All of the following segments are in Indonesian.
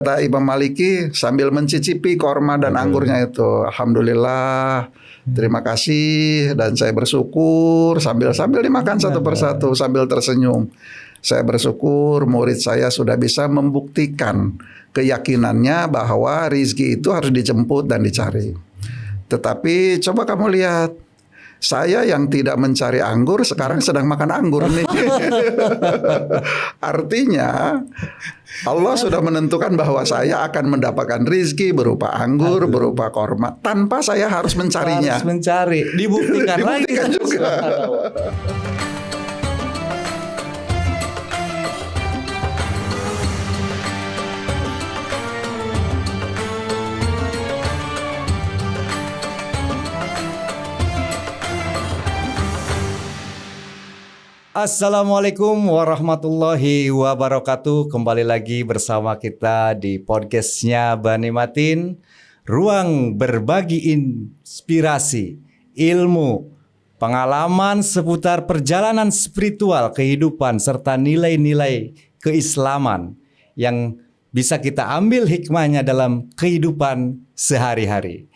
Kata Imam Maliki sambil mencicipi korma dan anggurnya itu, alhamdulillah, terima kasih dan saya bersyukur sambil dimakan satu persatu sambil tersenyum. Saya bersyukur murid saya sudah bisa membuktikan keyakinannya bahwa rizki itu harus dijemput dan dicari. Tetapi coba kamu lihat, saya yang tidak mencari anggur sekarang sedang makan anggur nih. Artinya Allah sudah menentukan bahwa saya akan mendapatkan rizki berupa anggur, berupa korma, tanpa saya harus mencarinya. Harus mencari, dibuktikan juga. Assalamualaikum warahmatullahi wabarakatuh. Kembali lagi bersama kita di podcastnya Bani Matin, ruang berbagi inspirasi, ilmu, pengalaman seputar perjalanan spiritual, kehidupan, serta nilai-nilai keislaman yang bisa kita ambil hikmahnya dalam kehidupan sehari-hari.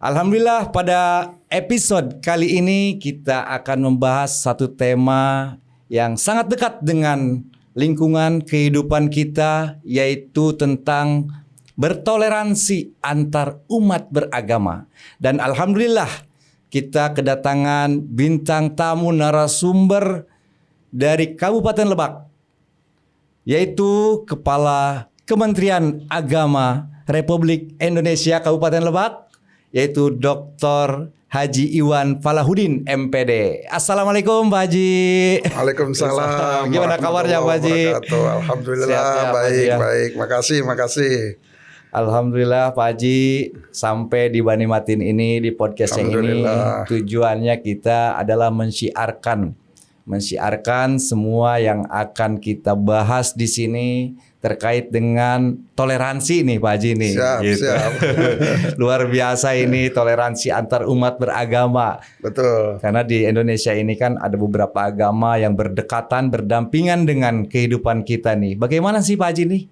Alhamdulillah, pada episode kali ini kita akan membahas satu tema yang sangat dekat dengan lingkungan kehidupan kita, yaitu tentang bertoleransi antar umat beragama. Dan alhamdulillah kita kedatangan bintang tamu narasumber dari Kabupaten Lebak, yaitu Kepala Kementerian Agama Republik Indonesia Kabupaten Lebak, yaitu Dr. Haji Iwan Falahuddin MPD. Assalamualaikum Pak Haji. Waalaikumsalam. Gimana kabarnya Pak Haji? Alhamdulillah baik. Makasih. Alhamdulillah Pak Haji, sampai di Bani Matin ini, di podcast yang ini, tujuannya kita adalah mensiarkan semua yang akan kita bahas di sini terkait dengan toleransi nih Pak Haji nih. Siap. Luar biasa ini toleransi antar umat beragama. Betul. Karena di Indonesia ini kan ada beberapa agama yang berdekatan, berdampingan dengan kehidupan kita nih. Bagaimana sih Pak Haji nih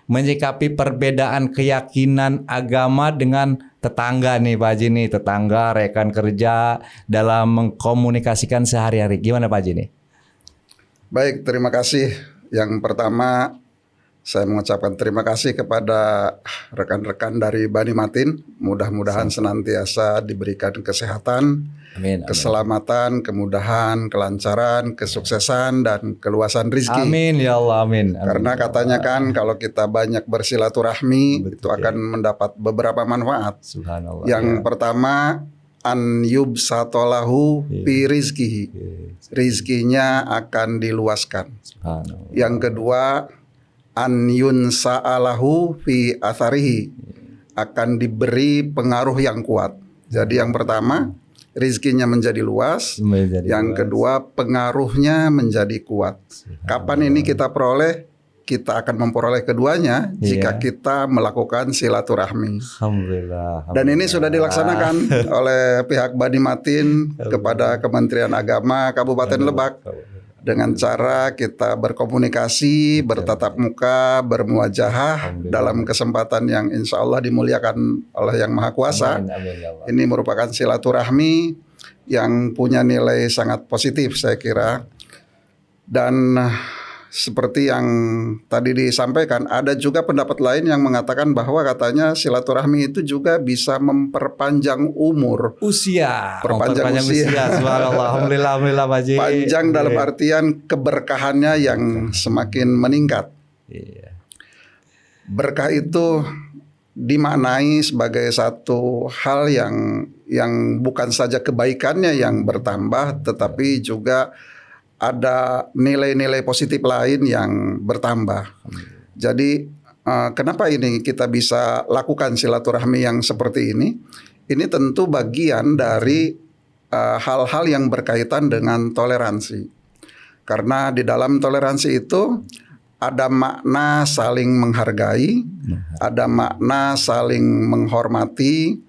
menyikapi perbedaan keyakinan agama dengan tetangga nih Pak Haji nih, tetangga, rekan kerja dalam mengkomunikasikan sehari-hari. Gimana Pak Haji nih? Baik, terima kasih. Yang pertama, saya mengucapkan terima kasih kepada rekan-rekan dari Bani Matin. Mudah-mudahan senantiasa diberikan kesehatan, keselamatan, kemudahan, kelancaran, kesuksesan, dan keluasan rezeki. Amin ya Allah, amin. Karena katanya kan kalau kita banyak bersilaturahmi, itu akan mendapat beberapa manfaat. Subhanallah. Yang pertama, an yubsatolahu fi rizkihi. Rizkinya akan diluaskan. Subhanallah. Yang kedua, an yunsa'alahu fi atharihi, akan diberi pengaruh yang kuat. Jadi yang pertama, rizkinya menjadi luas. Yang kedua, pengaruhnya menjadi kuat. Kapan ini kita peroleh? Kita akan memperoleh keduanya jika kita melakukan silaturahmi. Alhamdulillah. Dan ini sudah dilaksanakan oleh pihak Bani Matin kepada Kementerian Agama Kabupaten Lebak. Dengan cara kita berkomunikasi, bertatap muka, bermuajahah dalam kesempatan yang insya Allah dimuliakan oleh Yang Maha Kuasa. Amin. Ini merupakan silaturahmi yang punya nilai sangat positif saya kira. Dan seperti yang tadi disampaikan, ada juga pendapat lain yang mengatakan bahwa katanya silaturahmi itu juga bisa memperpanjang umur. Perpanjang usia. Subhanallah. Alhamdulillah Pak Haji. Panjang dalam artian keberkahannya yang semakin meningkat. Berkah itu dimaknai sebagai satu hal yang bukan saja kebaikannya yang bertambah, tetapi juga ada nilai-nilai positif lain yang bertambah. Jadi kenapa ini kita bisa lakukan silaturahmi yang seperti ini? Ini tentu bagian dari hal-hal yang berkaitan dengan toleransi. Karena di dalam toleransi itu ada makna saling menghargai, ada makna saling menghormati,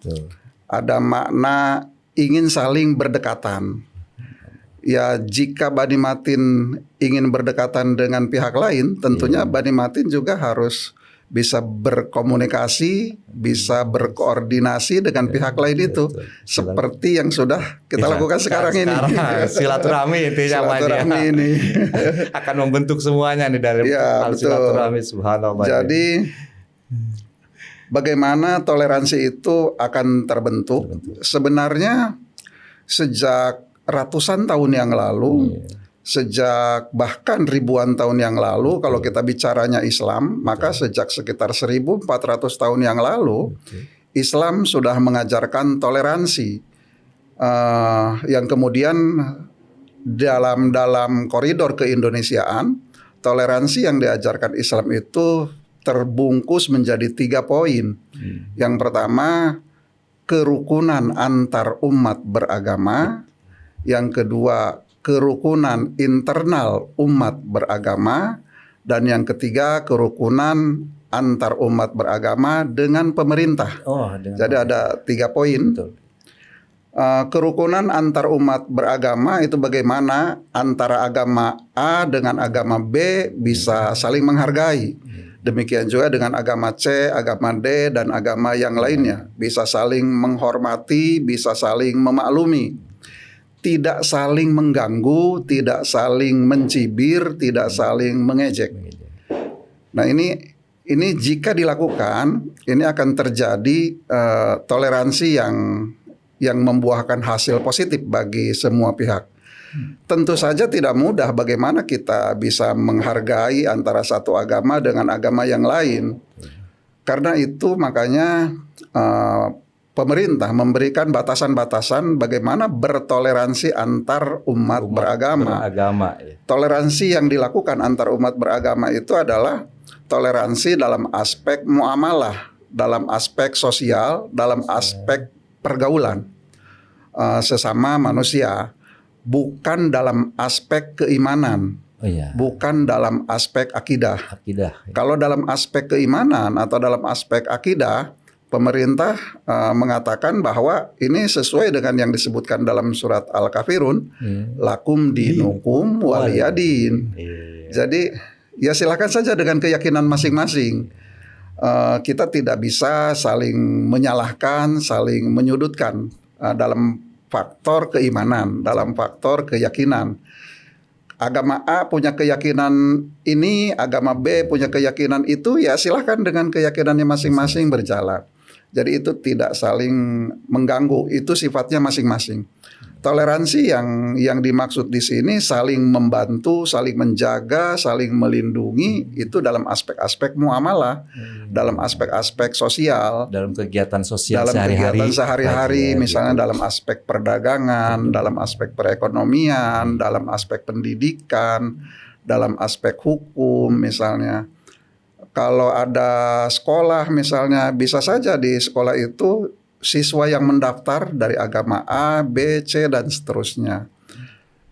ada makna ingin saling berdekatan. Ya, jika Bani Matin ingin berdekatan dengan pihak lain, tentunya Bani Matin juga harus bisa berkomunikasi, bisa berkoordinasi dengan pihak lain itu, seperti yang sudah kita lakukan sekarang ini. Silaturahmi intinya Silaturahmi ini akan membentuk semuanya nih dari ya, hal betul. silaturahmi, subhanallah. Jadi bagaimana toleransi itu akan terbentuk? Sebenarnya sejak ratusan tahun yang lalu, sejak bahkan ribuan tahun yang lalu, kalau kita bicaranya Islam, maka sejak sekitar 1400 tahun yang lalu, Islam sudah mengajarkan toleransi, yang kemudian dalam koridor keindonesiaan, toleransi yang diajarkan Islam itu terbungkus menjadi 3 poin. Yang pertama, kerukunan antar umat beragama. Yang kedua, kerukunan internal umat beragama. Dan yang ketiga, kerukunan antar umat beragama dengan pemerintah. Jadi ada 3 poin. Betul. Kerukunan antar umat beragama itu bagaimana antara agama A dengan agama B bisa saling menghargai. Demikian juga dengan agama C, agama D, dan agama yang lainnya. Bisa saling menghormati, bisa saling memaklumi. Tidak saling mengganggu, tidak saling mencibir, tidak saling mengejek. Nah ini jika dilakukan, ini akan terjadi toleransi yang membuahkan hasil positif bagi semua pihak. Tentu saja tidak mudah bagaimana kita bisa menghargai antara satu agama dengan agama yang lain. Karena itu makanya pemerintah memberikan batasan-batasan bagaimana bertoleransi antar umat beragama. Toleransi yang dilakukan antar umat beragama itu adalah toleransi dalam aspek muamalah, dalam aspek sosial, dalam aspek pergaulan sesama manusia. Bukan dalam aspek keimanan, bukan dalam aspek akidah. Kalau dalam aspek keimanan atau dalam aspek akidah, pemerintah mengatakan bahwa ini sesuai dengan yang disebutkan dalam surat Al-Kafirun, lakum dinukum waliyadin. Jadi ya silakan saja dengan keyakinan masing-masing. Kita tidak bisa saling menyalahkan, saling menyudutkan dalam faktor keimanan, dalam faktor keyakinan. Agama A punya keyakinan ini, agama B punya keyakinan itu, ya silahkan dengan keyakinannya masing-masing berjalan. Jadi itu tidak saling mengganggu, itu sifatnya masing-masing. Toleransi yang dimaksud di sini saling membantu, saling menjaga, saling melindungi, itu dalam aspek-aspek muamalah, dalam aspek-aspek sosial, dalam kegiatan sosial dalam sehari-hari, kegiatan sehari-hari, misalnya dalam aspek perdagangan, dalam aspek perekonomian, dalam aspek pendidikan, dalam aspek hukum misalnya. Kalau ada sekolah misalnya, bisa saja di sekolah itu siswa yang mendaftar dari agama A, B, C, dan seterusnya.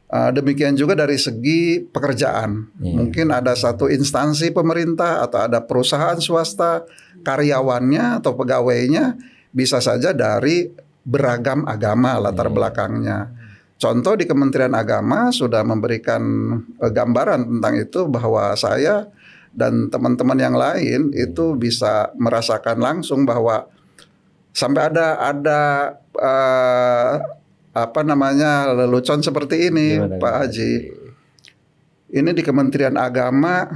Demikian juga dari segi pekerjaan. Mungkin ada satu instansi pemerintah atau ada perusahaan swasta, karyawannya atau pegawainya bisa saja dari beragam agama latar belakangnya. Contoh di Kementerian Agama sudah memberikan gambaran tentang itu, bahwa saya dan teman-teman yang lain itu bisa merasakan langsung bahwa sampai ada lelucon seperti ini. Gimana, Pak Haji. Ini di Kementerian Agama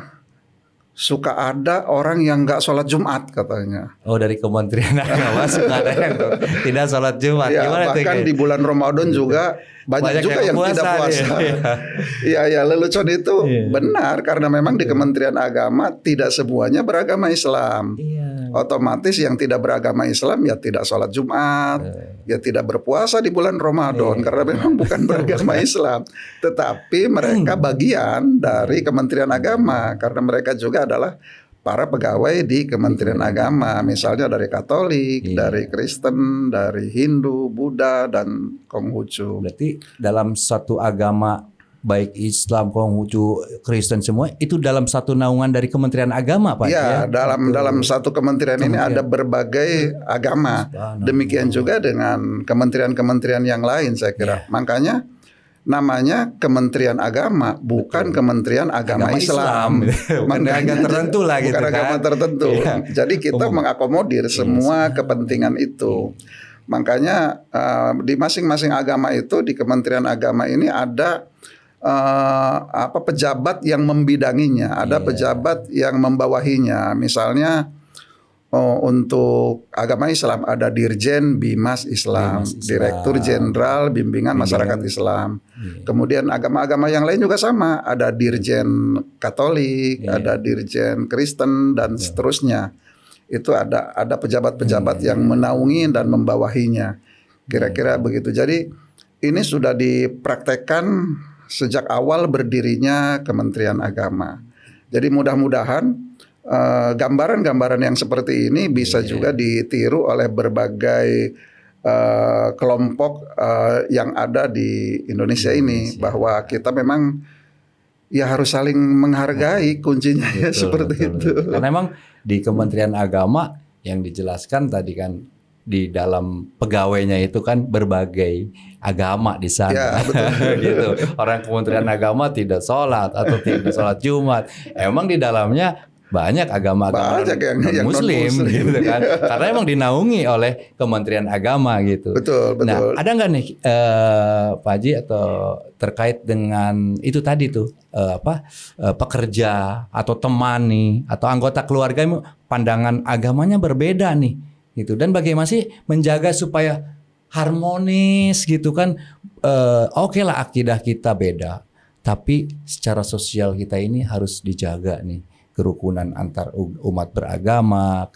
suka ada orang yang nggak sholat Jumat katanya. Oh, dari Kementerian Agama suka ada yang tidak sholat Jumat. Ya, bahkan di bulan Ramadan juga banyak juga yang tidak puasa. Iya, lelucon itu benar, karena memang di Kementerian Agama tidak semuanya beragama Islam. Otomatis yang tidak beragama Islam ya tidak sholat Jumat, ya tidak berpuasa di bulan Ramadan, karena memang bukan beragama Islam. Tetapi mereka bagian dari Kementerian Agama, karena mereka juga adalah para pegawai di Kementerian Agama, misalnya dari Katolik, dari Kristen, dari Hindu, Buddha, dan Konghucu. Berarti dalam satu agama, baik Islam, Konghucu, Kristen, semua itu dalam satu naungan dari Kementerian Agama, Pak? Ya, dalam satu kementerian ini ada berbagai agama. Demikian juga dengan kementerian-kementerian yang lain, saya kira. Makanya namanya Kementerian Agama, bukan Kementerian Agama Islam. Bukan agama tertentu lah gitu bukan kan. agama tertentu. Iya. Jadi kita mengakomodir semua kepentingan itu. Makanya di masing-masing agama itu, di Kementerian Agama ini ada pejabat yang membidanginya, ada pejabat yang membawahinya. Misalnya untuk agama Islam ada Dirjen Bimas Islam, Direktur Jenderal Bimbingan Masyarakat Islam. Kemudian agama-agama yang lain juga sama, ada Dirjen Katolik, ada Dirjen Kristen dan seterusnya. Itu ada pejabat-pejabat yang menaungi dan membawahinya. Kira-kira begitu. Jadi ini sudah dipraktekkan sejak awal berdirinya Kementerian Agama. Jadi mudah-mudahan gambaran-gambaran yang seperti ini bisa juga ditiru oleh berbagai kelompok yang ada di Indonesia ini, bahwa kita memang ya harus saling menghargai, kuncinya ya seperti itu. Karena memang di Kementerian Agama yang dijelaskan tadi kan, di dalam pegawainya itu kan berbagai agama di sana. Ya, betul. Gitu. Orang Kementerian Agama tidak sholat atau tidak sholat Jumat. Emang di dalamnya banyak agama-agama yang Muslim gitu kan. Karena emang dinaungi oleh Kementerian Agama gitu. Betul. Nah, ada nggak nih Pak Haji atau terkait dengan itu tadi tuh pekerja atau teman nih atau anggota keluarga pandangan agamanya berbeda nih gitu, dan bagaimana sih menjaga supaya harmonis gitu kan? Oke lah akidah kita beda, tapi secara sosial kita ini harus dijaga nih, kerukunan antar umat beragama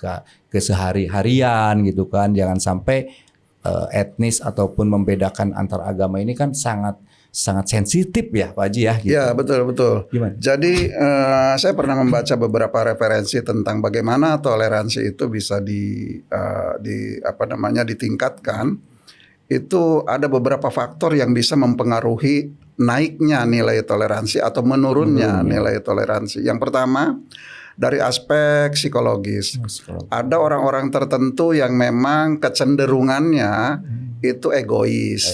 ke sehari-harian gitu kan. Jangan sampai etnis ataupun membedakan antar agama ini kan sangat sensitif ya Pak Haji ya gitu. Ya, betul. Gimana? Jadi saya pernah membaca beberapa referensi tentang bagaimana toleransi itu bisa ditingkatkan. Itu ada beberapa faktor yang bisa mempengaruhi naiknya nilai toleransi atau menurunnya nilai toleransi. Yang pertama, dari aspek psikologis. Ada orang-orang tertentu yang memang kecenderungannya itu egois.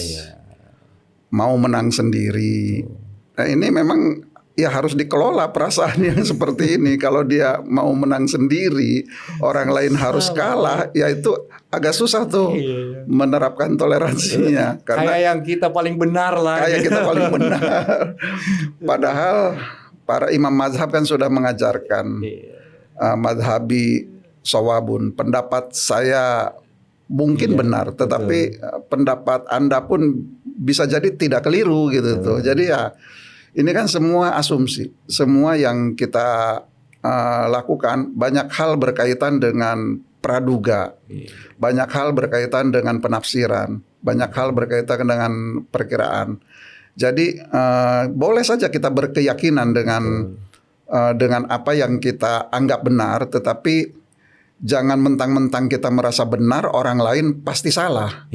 Mau menang sendiri. Nah, ini memang ya harus dikelola perasaan yang seperti ini. Kalau dia mau menang sendiri, orang lain harus kalah, ya itu agak susah tuh menerapkan toleransinya. Karena kayak yang kita paling benar lah. Kayak kita paling benar. Padahal para imam mazhab kan sudah mengajarkan madhabi shawabun. Pendapat saya mungkin benar, tetapi pendapat Anda pun bisa jadi tidak keliru gitu tuh. Jadi ya ini kan semua asumsi, semua yang kita lakukan, banyak hal berkaitan dengan praduga, banyak hal berkaitan dengan penafsiran, banyak hal berkaitan dengan perkiraan. Jadi boleh saja kita berkeyakinan dengan apa yang kita anggap benar, tetapi jangan mentang-mentang kita merasa benar, orang lain pasti salah.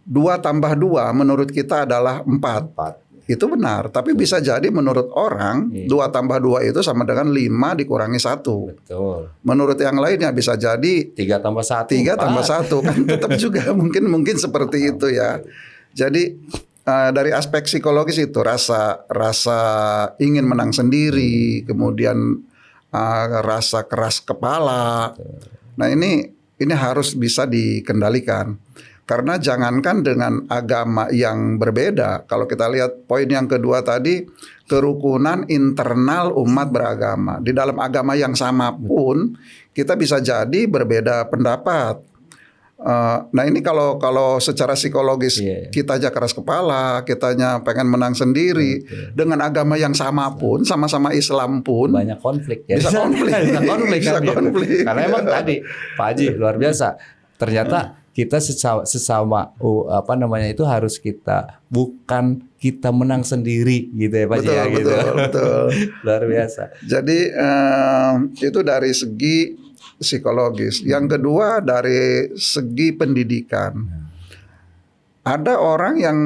2 tambah 2 menurut kita adalah 4. Itu benar, tapi bisa jadi menurut orang 2 tambah 2 itu sama dengan 5 dikurangi 1. Betul. Menurut yang lainnya bisa jadi 3 tambah 1. 3 tambah 1 kan tetap juga mungkin seperti itu ya. Jadi dari aspek psikologis itu rasa ingin menang sendiri, kemudian rasa keras kepala. Nah, ini harus bisa dikendalikan. Karena jangankan dengan agama yang berbeda, kalau kita lihat poin yang kedua tadi, kerukunan internal umat beragama. Di dalam agama yang sama pun kita bisa jadi berbeda pendapat. Nah, ini kalau secara psikologis kita aja keras kepala, kitanya pengen menang sendiri, dengan agama yang sama pun, sama-sama Islam pun banyak konflik ya. Bisa konflik. Bisa konflik. Karena emang tadi Pak Haji luar biasa. Ternyata kita sesama itu harus bukan kita menang sendiri gitu ya Pak Haji. Betul. Luar biasa. Jadi itu dari segi psikologis. Yang kedua dari segi pendidikan. Ada orang yang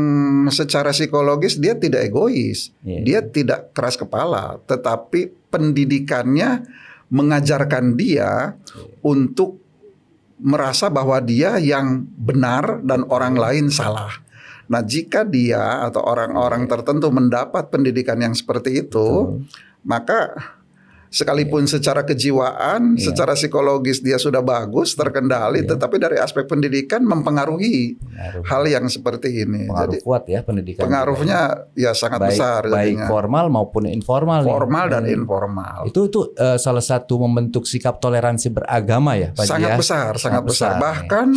secara psikologis dia tidak egois, dia tidak keras kepala, tetapi pendidikannya mengajarkan dia untuk merasa bahwa dia yang benar dan orang lain salah. Nah, jika dia atau orang-orang tertentu mendapat pendidikan yang seperti itu, maka sekalipun secara kejiwaan, secara psikologis dia sudah bagus, terkendali, tetapi dari aspek pendidikan mempengaruhi hal yang seperti ini. Pengaruh Jadi kuat ya pendidikan. pengaruhnya ya sangat besar. Baik jadinya. formal maupun informal. Formal nih. dan informal. Itu salah satu membentuk sikap toleransi beragama ya, Pak Ji, Sangat ya? besar, sangat besar. ya. Bahkan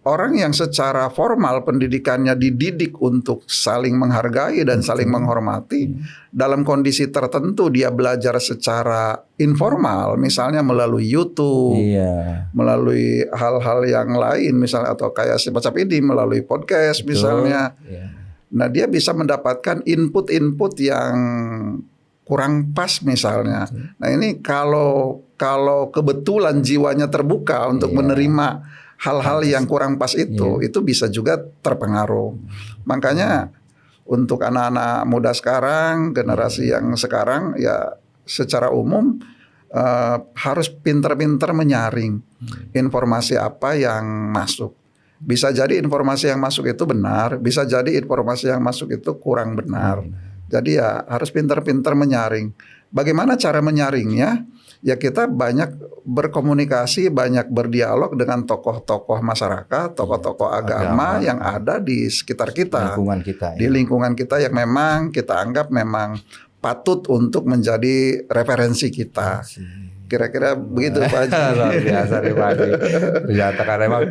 orang yang secara formal pendidikannya dididik untuk saling menghargai dan saling menghormati, dalam kondisi tertentu dia belajar secara informal, misalnya melalui YouTube, Iya. melalui hal-hal yang lain, misalnya atau kayak semacam ini melalui podcast misalnya. Iya. Nah, dia bisa mendapatkan input-input yang kurang pas misalnya. Nah, ini kalau kebetulan jiwanya terbuka untuk menerima hal-hal yang kurang pas itu bisa juga terpengaruh. Makanya untuk anak-anak muda sekarang, generasi yang sekarang ya secara umum harus pintar-pintar menyaring informasi apa yang masuk. Bisa jadi informasi yang masuk itu benar, bisa jadi informasi yang masuk itu kurang benar. Jadi ya harus pintar-pintar menyaring. Bagaimana cara menyaringnya? Ya kita banyak berkomunikasi, banyak berdialog dengan tokoh-tokoh masyarakat, tokoh-tokoh agama yang ada di sekitar kita. Lingkungan kita. Di lingkungan kita yang memang kita anggap memang patut untuk menjadi referensi kita. Kira-kira begitu Pak Haji. Luar biasa nih Pak Haji. Ternyata karena memang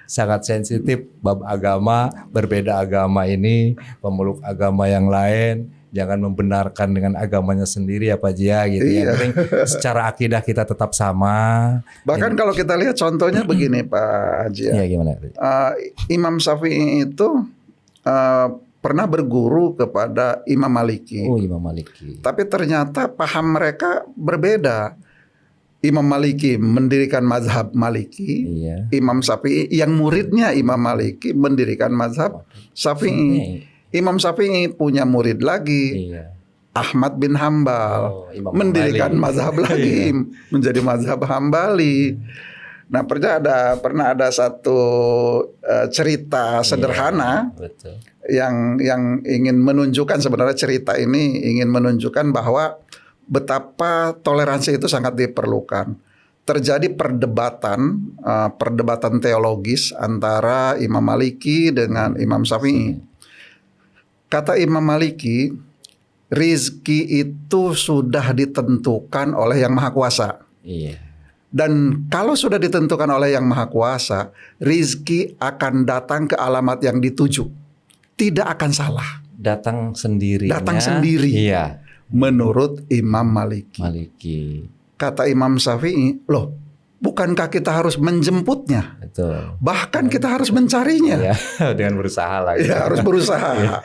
sangat sensitif bab agama, berbeda agama ini, pemeluk agama yang lain. Jangan membenarkan dengan agamanya sendiri ya Pak Haji ya gitu. Yang penting secara akidah kita tetap sama. Bahkan kalau kita lihat contohnya begini Pak Haji ya. Iya gimana? Imam Syafi'i itu pernah berguru kepada Imam Maliki. Oh Imam Maliki. Tapi ternyata paham mereka berbeda. Imam Maliki mendirikan mazhab Maliki. Iya. Imam Syafi'i yang muridnya Imam Maliki mendirikan mazhab Syafi'i. Imam Syafi'i punya murid lagi, Iya. Ahmad bin Hambal, Imam mendirikan Hambali. mazhab lagi, menjadi mazhab Hambali. Nah, pernah ada satu cerita sederhana Betul. yang ingin menunjukkan, sebenarnya cerita ini ingin menunjukkan bahwa betapa toleransi itu sangat diperlukan. Terjadi perdebatan teologis antara Imam Maliki dengan Imam Syafi'i. Kata Imam Maliki, rizki itu sudah ditentukan oleh Yang Maha Kuasa. Iya. Dan kalau sudah ditentukan oleh Yang Maha Kuasa, rizki akan datang ke alamat yang dituju. Tidak akan salah. Datang sendiri. Datang sendiri. Iya. Menurut Imam Maliki. Maliki. Kata Imam Syafi'i, loh, bukankah kita harus menjemputnya? Betul. Bahkan kita harus mencarinya. Ya, dengan berusaha lah. Ya, harus berusaha.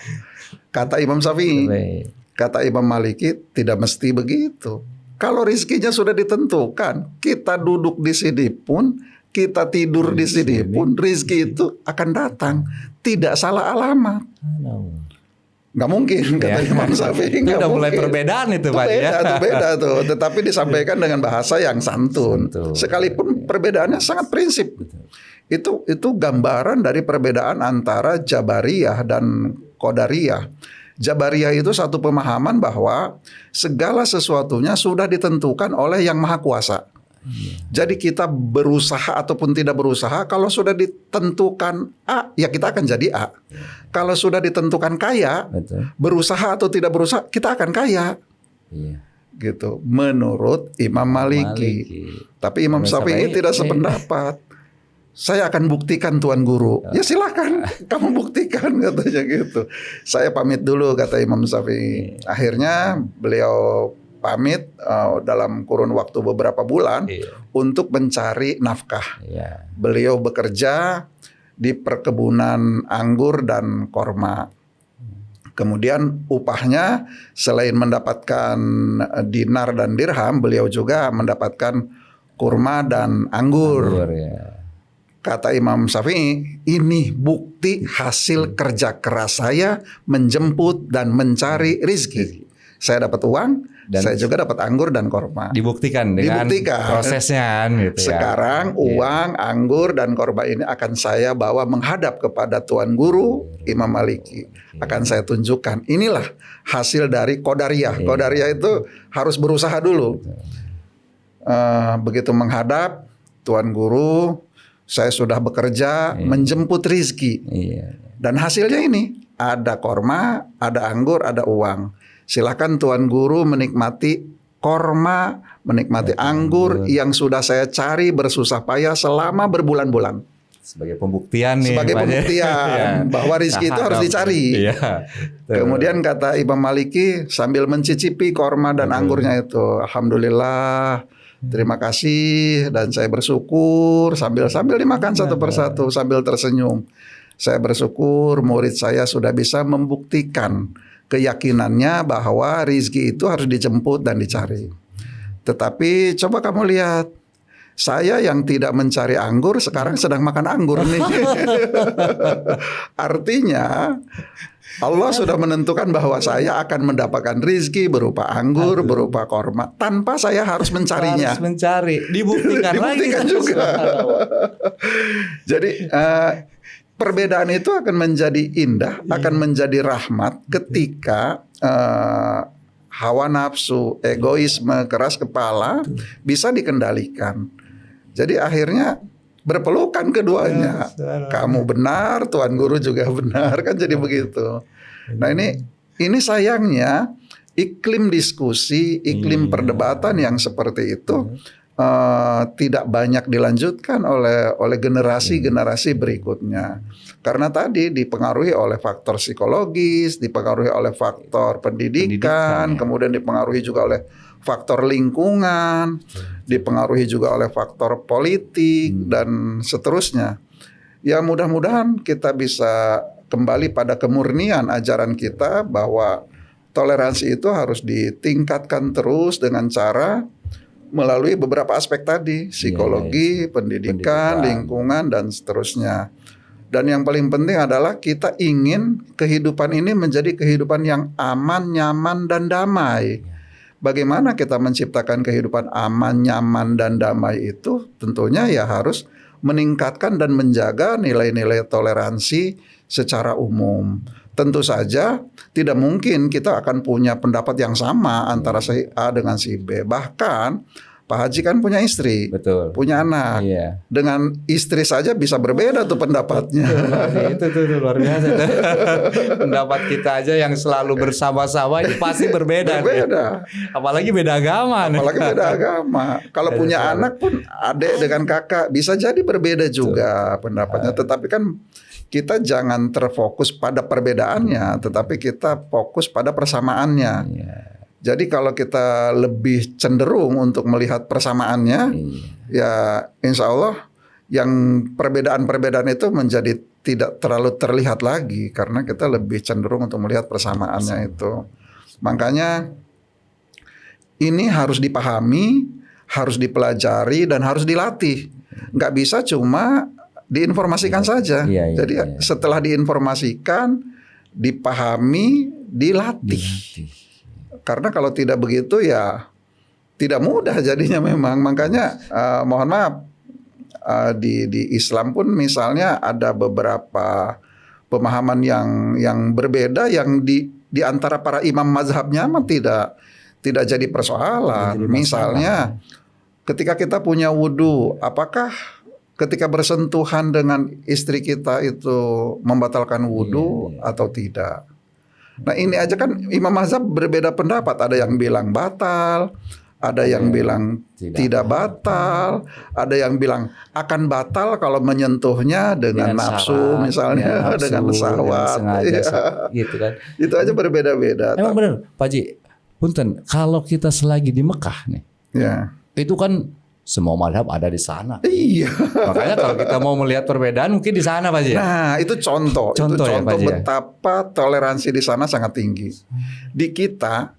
Kata Imam Syafi'i. Baik. Kata Imam Maliki, tidak mesti begitu. Kalau rizkinya sudah ditentukan, kita duduk di sini pun, kita tidur di sini pun, rizki itu akan datang. Tidak salah alamat. Nggak mungkin, kata Imam Syafi'i. Itu nggak udah mulai mungkin. perbedaan itu Pak Beda, ya. itu beda tuh. Tetapi disampaikan dengan bahasa yang santun. Santun. Sekalipun perbedaannya sangat prinsip. Itu gambaran dari perbedaan antara Jabariyah dan Qadariyah. Jabariyah itu satu pemahaman bahwa segala sesuatunya sudah ditentukan oleh Yang Maha Kuasa. Jadi kita berusaha ataupun tidak berusaha, kalau sudah ditentukan A, ya kita akan jadi A. Kalau sudah ditentukan kaya, Betul. berusaha atau tidak berusaha, kita akan kaya. Iya. Gitu. Menurut Imam Maliki. Tapi Imam Syafi'i tidak sependapat. Saya akan buktikan Tuan Guru. Ya silakan, kamu buktikan, katanya gitu. Saya pamit dulu, kata Imam Syafi'i. Akhirnya beliau pamit dalam kurun waktu beberapa bulan untuk mencari nafkah. Iya. Beliau bekerja di perkebunan anggur dan korma. Kemudian upahnya selain mendapatkan dinar dan dirham, beliau juga mendapatkan kurma dan anggur. Ya. Kata Imam Syafi'i, ini bukti hasil kerja keras saya menjemput dan mencari rizki. Saya dapat uang, Dan saya juga dapat anggur dan korma. dibuktikan dengan prosesnya kan, gitu ya. Sekarang uang, anggur dan korma ini akan saya bawa menghadap kepada Tuan Guru Imam Maliki. Akan saya tunjukkan. Inilah hasil dari Qadariyah. Qadariyah itu harus berusaha dulu. Begitu menghadap Tuan Guru, saya sudah bekerja menjemput rizki. Dan hasilnya ini, ada korma, ada anggur, ada uang. Silakan Tuan Guru menikmati korma, menikmati anggur yang sudah saya cari bersusah payah selama berbulan-bulan. Sebagai pembuktian nih. Sebagai pembuktian bahwa rizki itu harus dicari. Kemudian kata Imam Maliki sambil mencicipi korma dan anggurnya itu, alhamdulillah, terima kasih dan saya bersyukur sambil dimakan satu persatu sambil tersenyum. Saya bersyukur murid saya sudah bisa membuktikan keyakinannya bahwa rizki itu harus dijemput dan dicari. Tetapi coba kamu lihat, saya yang tidak mencari anggur sekarang sedang makan anggur nih. Artinya Allah sudah menentukan bahwa saya akan mendapatkan rizki berupa anggur, berupa korma, tanpa saya harus mencarinya. Harus mencari, dibuktikan lagi juga. Jadi perbedaan itu akan menjadi indah, akan menjadi rahmat ketika hawa nafsu, egoisme, keras kepala bisa dikendalikan. Jadi akhirnya berpelukan keduanya. Kamu benar, Tuan Guru juga benar, kan jadi begitu. Nah ini sayangnya iklim diskusi, iklim perdebatan yang seperti itu tidak banyak dilanjutkan oleh generasi-generasi berikutnya. Karena tadi dipengaruhi oleh faktor psikologis, dipengaruhi oleh faktor pendidikan, kemudian dipengaruhi juga oleh faktor lingkungan, dipengaruhi juga oleh faktor politik dan seterusnya. Ya mudah-mudahan kita bisa kembali pada kemurnian ajaran kita bahwa toleransi itu harus ditingkatkan terus dengan cara melalui beberapa aspek tadi, psikologi, pendidikan, lingkungan dan seterusnya. Dan yang paling penting adalah kita ingin kehidupan ini menjadi kehidupan yang aman, nyaman dan damai. Bagaimana kita menciptakan kehidupan aman, nyaman dan damai itu? Tentunya ya harus meningkatkan dan menjaga nilai-nilai toleransi secara umum. Tentu saja tidak mungkin kita akan punya pendapat yang sama antara si A dengan si B. Bahkan Pak Haji kan punya istri, betul, punya anak. Dengan istri saja bisa berbeda tuh pendapatnya. Itu luar biasa. Pendapat kita aja yang selalu bersama-sama itu pasti berbeda. Apalagi beda agama. Kalau punya anak pun adik dengan kakak bisa jadi berbeda juga pendapatnya. Tetapi kan kita jangan terfokus pada perbedaannya, tetapi kita fokus pada persamaannya. Jadi kalau kita lebih cenderung untuk melihat persamaannya, ya insya Allah yang perbedaan-perbedaan itu menjadi tidak terlalu terlihat lagi karena kita lebih cenderung untuk melihat persamaannya itu. Makanya ini harus dipahami, harus dipelajari dan harus dilatih. Nggak bisa cuma diinformasikan saja. Jadi setelah diinformasikan, dipahami, dilatih. Karena kalau tidak begitu ya tidak mudah jadinya memang. Makanya mohon maaf di Islam pun misalnya ada beberapa pemahaman yang berbeda yang di antara para imam mazhabnya mah tidak jadi persoalan. Misalnya ketika kita punya wudhu, apakah ketika bersentuhan dengan istri kita itu membatalkan wudhu atau tidak? Nah ini aja kan imam mazhab berbeda pendapat. Ada yang bilang batal, ada yang bilang tidak batal, ada yang bilang akan batal kalau menyentuhnya dengan nafsu misalnya, dengan syahwat. Gitu kan. Itu aja berbeda-beda. Emang benar Pak Haji, punten, kalau kita selagi di Mekah nih, itu kan semua mazhab ada di sana. Iya. Makanya kalau kita mau melihat perbedaan mungkin di sana Pak Haji. Nah, itu contoh ya, betapa toleransi di sana sangat tinggi. Di kita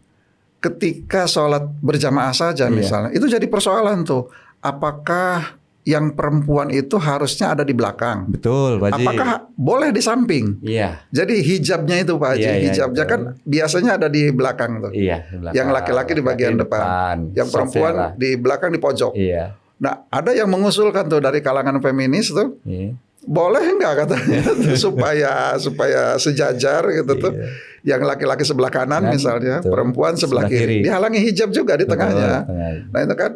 ketika sholat berjamaah saja misalnya, itu jadi persoalan tuh. Apakah yang perempuan itu harusnya ada di belakang. Betul, Pak Haji. Apakah boleh di samping? Iya. Jadi hijabnya itu Pak Haji, Iya, iya, hijabnya betul. kan biasanya ada di belakang tuh. Iya, di belakang. Yang laki-laki di bagian depan, yang perempuan Softnya lah. di belakang di pojok. Iya. Nah, ada yang mengusulkan tuh dari kalangan feminis tuh, Iya. boleh nggak katanya tuh, supaya sejajar gitu tuh. Yang laki-laki sebelah kanan misalnya, betul. perempuan sebelah kiri. Dihalangi hijab juga di tengahnya. Nah, itu kan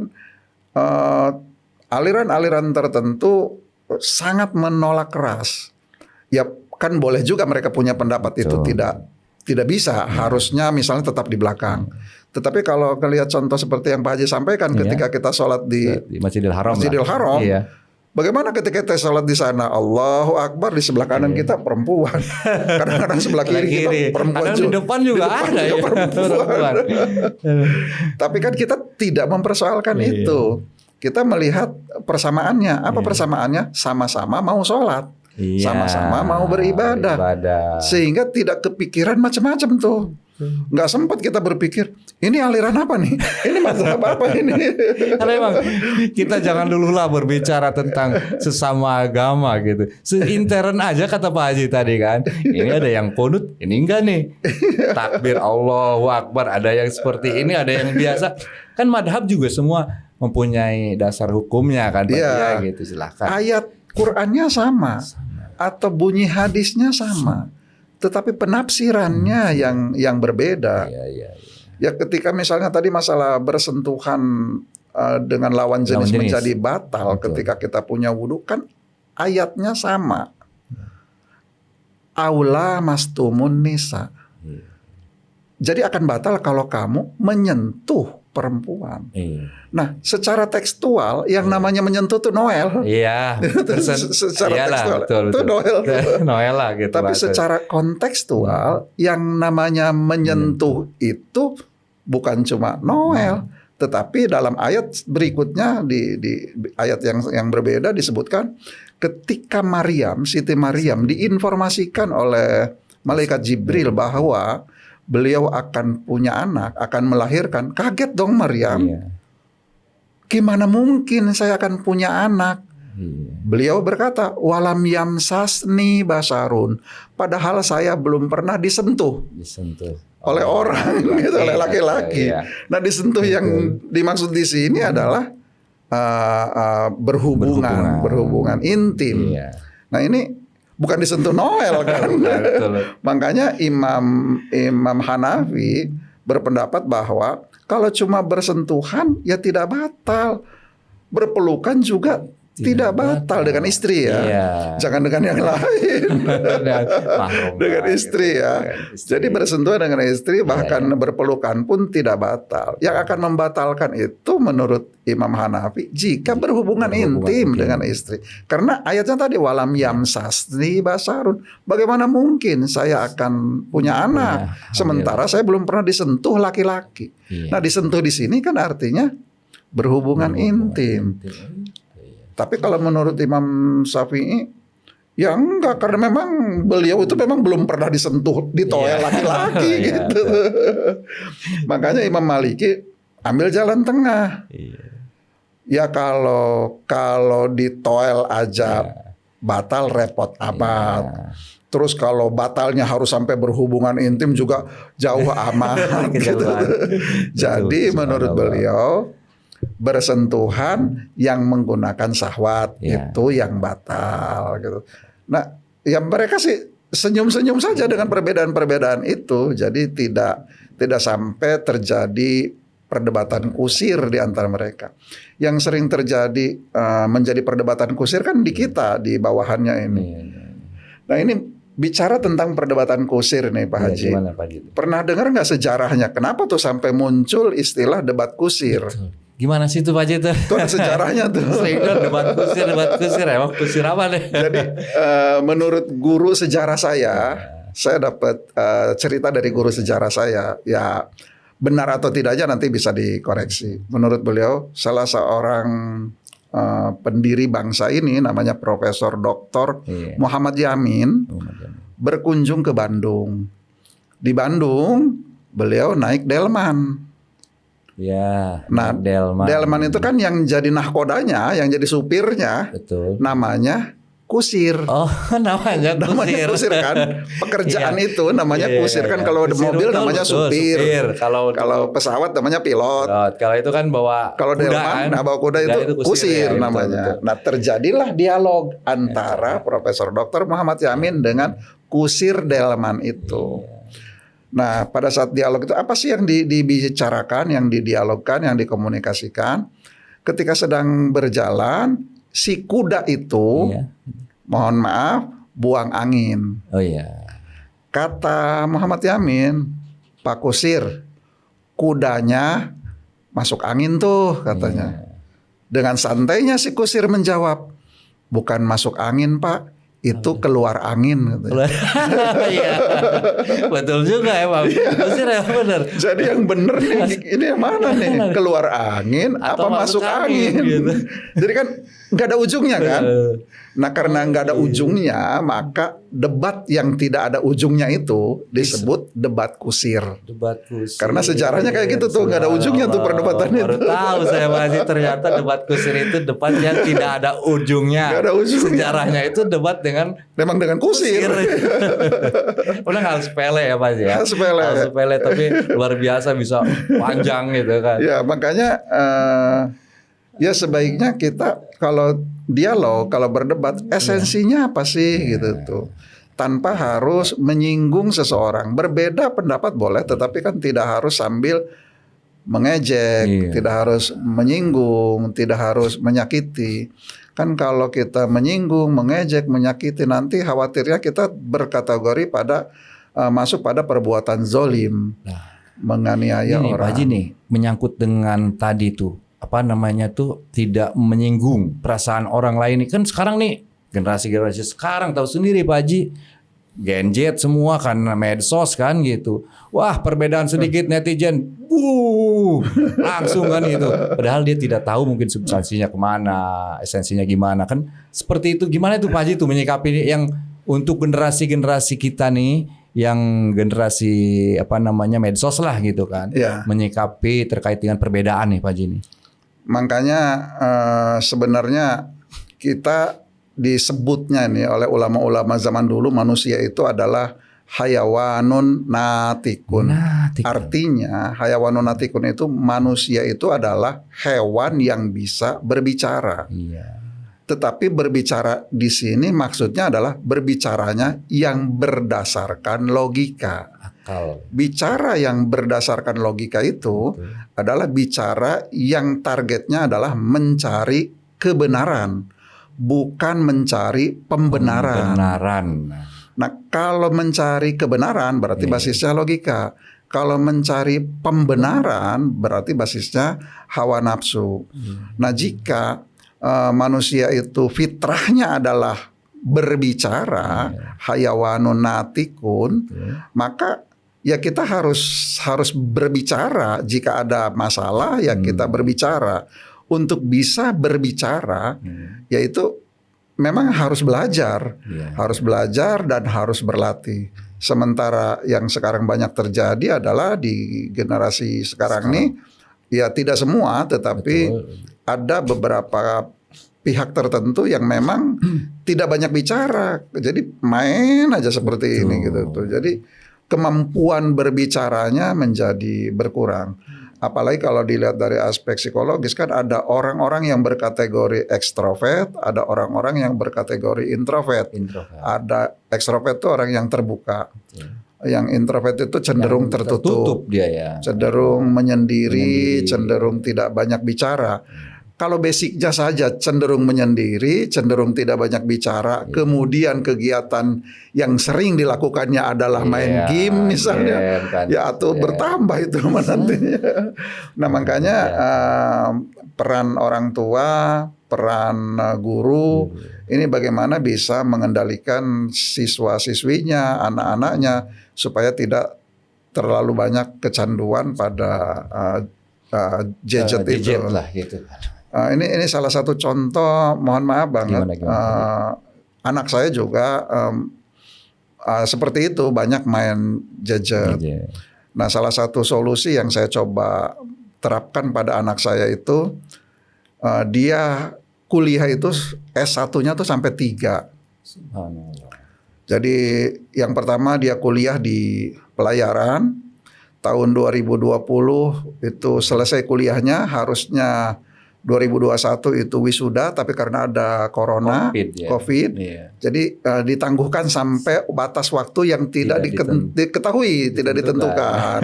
aliran-aliran tertentu sangat menolak keras. Ya kan boleh juga mereka punya pendapat itu tidak bisa, harusnya misalnya tetap di belakang. Tetapi kalau ngelihat contoh seperti yang Pak Haji sampaikan ketika kita sholat di Masjidil Haram. Masjidil Haram, Iya. bagaimana ketika kita sholat di sana, Allahu Akbar, di sebelah kanan kita perempuan, kadang-kadang sebelah kiri kita perempuan Kadang di depan juga ada ya perempuan. Tapi kan kita tidak mempersoalkan itu. Kita melihat persamaannya. Apa persamaannya? Sama-sama mau sholat, sama-sama mau beribadah, sehingga tidak kepikiran macam-macam tuh. Nggak sempat kita berpikir ini aliran apa nih, ini mazhab apa ini. Karena emang kita jangan dulu lah berbicara tentang sesama agama gitu. Seintern aja kata Pak Haji tadi kan. Ini ada yang kunut, ini enggak nih. Takbir Allahu Akbar, ada yang seperti ini, ada yang biasa. Kan madhab juga semua mempunyai dasar hukumnya kan Pak ya, gitu. Silakan. Ayat Qur'annya sama atau bunyi hadisnya sama. Tetapi penafsirannya yang berbeda. Ya ketika misalnya tadi masalah bersentuhan dengan lawan jenis menjadi batal. Ketika kita punya wudhu kan ayatnya sama. Aula mastumun nisa. Jadi akan batal kalau kamu menyentuh perempuan. Nah, secara tekstual yang namanya menyentuh tuh Noel. Iya. Secara tekstual itu Noel. Noel lah gitu. Tapi secara kontekstual yang namanya menyentuh itu bukan cuma Noel, tetapi dalam ayat berikutnya di ayat yang berbeda disebutkan ketika Siti Maryam diinformasikan oleh malaikat Jibril bahwa beliau akan punya anak, akan melahirkan. Kaget dong Maryam. Gimana mungkin saya akan punya anak? Beliau berkata, walam yamsasni basarun. Padahal saya belum pernah disentuh oleh orang, gitu, oleh laki-laki. Nah, disentuh yang dimaksud di sini adalah berhubungan intim. Nah, ini bukan disentuh Noel kan. Makanya Imam Hanafi berpendapat bahwa kalau cuma bersentuhan ya tidak batal. Berpelukan juga tidak batal dengan istri ya. Jangan dengan yang lain. Dengan istri ya. Jadi bersentuhan dengan istri bahkan berpelukan pun tidak batal. Yang akan membatalkan itu menurut Imam Hanafi jika berhubungan intim dengan istri. Karena ayatnya tadi walam yamsasni basarun. Bagaimana mungkin saya akan punya anak sementara saya belum pernah disentuh laki-laki. Nah, disentuh di sini kan artinya berhubungan intim. Tapi kalau menurut Imam Syafi'i ya enggak, karena memang beliau itu memang belum pernah disentuh ditoel laki-laki gitu. Makanya Imam Maliki ambil jalan tengah. Ya kalau ditoel aja batal repot amat. Terus kalau batalnya harus sampai berhubungan intim juga jauh amat gitu. Jadi menurut beliau bersentuhan yang menggunakan syahwat itu yang batal gitu. Nah, ya mereka sih senyum-senyum saja dengan perbedaan-perbedaan itu. Jadi tidak sampai terjadi perdebatan kusir di antara mereka. Yang sering terjadi menjadi perdebatan kusir kan di kita, di bawahannya ini. Nah, ini bicara tentang perdebatan kusir nih Pak Haji. Gimana, Pak Haji? Pernah dengar nggak sejarahnya? Kenapa tuh sampai muncul istilah debat kusir? Gimana sih itu Pak Haji tuh? Itu ada sejarahnya tuh. debat kusir. Emang kusir apa deh? Jadi menurut guru sejarah saya dapat cerita dari guru sejarah saya. Ya benar atau tidaknya nanti bisa dikoreksi. Menurut beliau salah seorang pendiri bangsa ini namanya Profesor Dr. Muhammad Yamin berkunjung ke Bandung. Di Bandung beliau naik delman. Ya. Nah, delman itu kan yang jadi nahkodanya, yang jadi supirnya, betul. Namanya kusir. Oh, namanya Kusir kan. Pekerjaan Iya. itu namanya Iya, kusir iya, kan. iya. Kalau Kusir, mobil betul, namanya betul, supir. Kalau pesawat namanya pilot. Kalau itu kan bawa Kalau kuda delman, kan. bawa kuda itu kusir ya, namanya. betul. Nah, terjadilah dialog antara Profesor Dr. Muhammad Yamin dengan kusir delman itu. Nah, pada saat dialog itu apa sih yang dibicarakan, yang didialogkan, yang dikomunikasikan? Ketika sedang berjalan, si kuda itu, Iya. mohon maaf, buang angin. Oh iya. Kata Muhammad Yamin, Pak Kusir, kudanya masuk angin tuh katanya. Dengan santainya si Kusir menjawab, bukan masuk angin Pak, itu keluar angin. Katanya. Iya. Betul juga ya Pak. Kusir ya benar. Jadi yang bener nih, ini yang mana nih? Keluar angin Atau apa masuk angin? gitu. Jadi kan nggak ada ujungnya kan? Nah karena nggak ada ujungnya, maka debat yang tidak ada ujungnya itu disebut debat kusir. Debat kusir. Karena sejarahnya kayak gitu tuh, nggak ada ujungnya tuh perdebatan itu. Baru tahu saya masih ternyata debat kusir itu debat yang tidak ada ujungnya. Nggak ada ujungnya. Sejarahnya itu debat Memang dengan kusir. Udah nggak sepele ya Pak ya. Sepele. Hal sepele tapi luar biasa bisa panjang gitu kan. Ya makanya ya sebaiknya kita kalau dialog, kalau berdebat, esensinya apa sih gitu tuh. Tanpa harus menyinggung seseorang. Berbeda pendapat boleh, tetapi kan tidak harus sambil mengejek, tidak harus menyinggung, tidak harus menyakiti. Kan kalau kita menyinggung, mengejek, menyakiti, nanti khawatirnya kita berkategori pada masuk pada perbuatan zolim, menganiaya ini, orang. Pak Haji nih menyangkut dengan tadi tuh apa namanya tuh tidak menyinggung perasaan orang lain. Kan sekarang nih generasi sekarang tahu sendiri Pak Haji, Gen Z semua kan medsos kan gitu. Wah perbedaan sedikit netizen, langsung kan gitu. Padahal dia tidak tahu mungkin substansinya kemana, esensinya gimana kan. Seperti itu gimana tuh Pak Haji tuh menyikapi yang untuk generasi kita nih, yang generasi apa namanya medsos lah gitu kan, menyikapi terkait dengan perbedaan nih Pak Haji nih. Makanya sebenarnya kita disebutnya nih oleh ulama-ulama zaman dulu manusia itu adalah hayawanun natikun. Artinya hayawanun natikun itu manusia itu adalah hewan yang bisa berbicara. Iya. Tetapi berbicara di sini maksudnya adalah berbicaranya yang berdasarkan logika. Bicara yang berdasarkan logika itu adalah bicara yang targetnya adalah mencari kebenaran, bukan mencari pembenaran. Nah, kalau mencari kebenaran berarti basisnya logika. Kalau mencari pembenaran berarti basisnya hawa nafsu. Nah, jika manusia itu fitrahnya adalah berbicara, hayawanun natikun, maka ya kita harus berbicara. Jika ada masalah ya kita berbicara. Untuk bisa berbicara yaitu memang harus belajar. Harus belajar dan harus berlatih. Sementara yang sekarang banyak terjadi adalah di generasi sekarang nih, ya tidak semua, tetapi ada beberapa pihak tertentu yang memang tidak banyak bicara. Jadi main aja seperti ini gitu tuh. Jadi kemampuan berbicaranya menjadi berkurang. Apalagi kalau dilihat dari aspek psikologis kan ada orang-orang yang berkategori ekstrovert, ada orang-orang yang berkategori introvert. Ada ekstrovert itu orang yang terbuka. Yang introvert itu cenderung tertutup dia ya. Cenderung menyendiri, cenderung tidak banyak bicara. Kalau basicnya saja cenderung menyendiri, cenderung tidak banyak bicara, kemudian kegiatan yang sering dilakukannya adalah main game misalnya, atau bertambah itu nantinya. Nah makanya peran orang tua, peran guru, ini bagaimana bisa mengendalikan siswa-siswinya, anak-anaknya supaya tidak terlalu banyak kecanduan pada gadget itu. Lah gitu. Ini salah satu contoh, mohon maaf banget. Anak saya juga seperti itu, banyak main gadget. Nah, salah satu solusi yang saya coba terapkan pada anak saya itu, dia kuliah itu S1-nya tuh sampai 3. Jadi yang pertama dia kuliah di pelayaran, tahun 2020 itu selesai kuliahnya, harusnya 2021 itu wisuda, tapi karena ada corona, COVID, jadi ditangguhkan sampai batas waktu yang tidak diketahui, tidak ditentukan.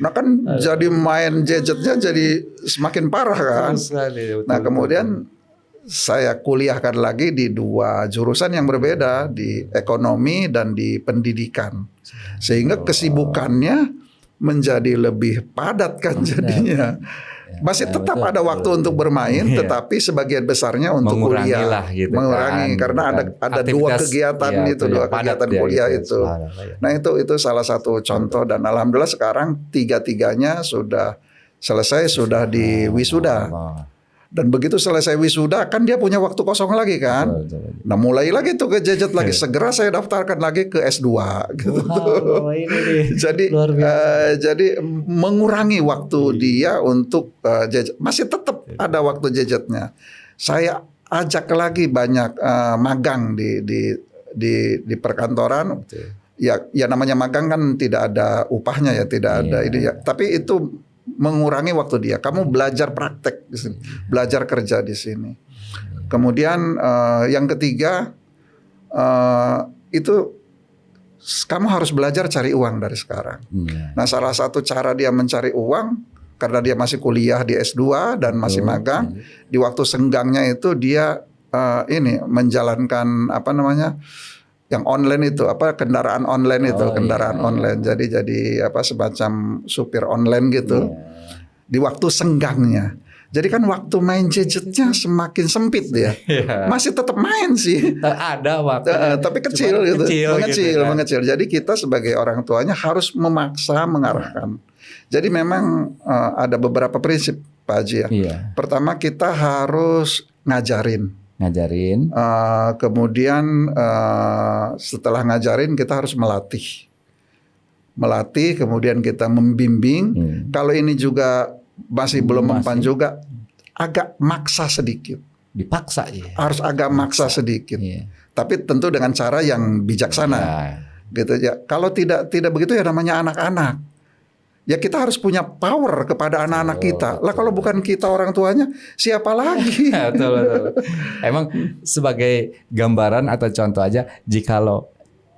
Nah kan jadi main gadgetnya jadi semakin parah kan. Nah kemudian saya kuliahkan lagi di 2 jurusan yang berbeda, di ekonomi dan di pendidikan, sehingga kesibukannya menjadi lebih padat kan jadinya. Masih tetap ada waktu untuk bermain, tetapi sebagian besarnya untuk kuliah. Gitu mengurangi kan, karena ada 2 kegiatan itu, 2 kegiatan kuliah itu. Nah itu salah satu contoh, dan alhamdulillah sekarang 3-tiganya sudah selesai, sudah di wisuda. Dan begitu selesai wisuda kan dia punya waktu kosong lagi kan. Nah mulai lagi tuh ke gadget lagi. Segera saya daftarkan lagi ke S2 gitu. Jadi mengurangi waktu dia untuk gadget. Masih tetap ada waktu gadgetnya. Saya ajak lagi banyak magang di perkantoran. Ya namanya magang kan tidak ada upahnya ya, tidak ada ini ya. Tapi itu mengurangi waktu dia. Kamu belajar praktek di sini, belajar kerja di sini. Kemudian yang ketiga itu kamu harus belajar cari uang dari sekarang. Nah, salah satu cara dia mencari uang karena dia masih kuliah di S2 dan masih magang, di waktu senggangnya itu dia ini menjalankan yang online itu, kendaraan online itu, online. Jadi semacam supir online gitu. Di waktu senggangnya. Jadi kan waktu main gadgetnya semakin sempit dia. Masih tetap main sih. Ada waktu. Tapi kecil gitu. Mengecil. Jadi kita sebagai orang tuanya harus memaksa mengarahkan. Jadi memang ada beberapa prinsip Pak Haji ya. Pertama kita harus ngajarin. Kemudian setelah ngajarin kita harus melatih, kemudian kita membimbing. Kalau ini juga masih belum mempan juga, agak maksa sedikit. Dipaksa ya. Harus agak maksa sedikit. Tapi tentu dengan cara yang bijaksana. Gitu ya. Kalau tidak begitu ya namanya anak-anak. Ya kita harus punya power kepada anak-anak kita. Lah kalau bukan kita orang tuanya, siapa lagi? Betul. Emang sebagai gambaran atau contoh aja, jikalau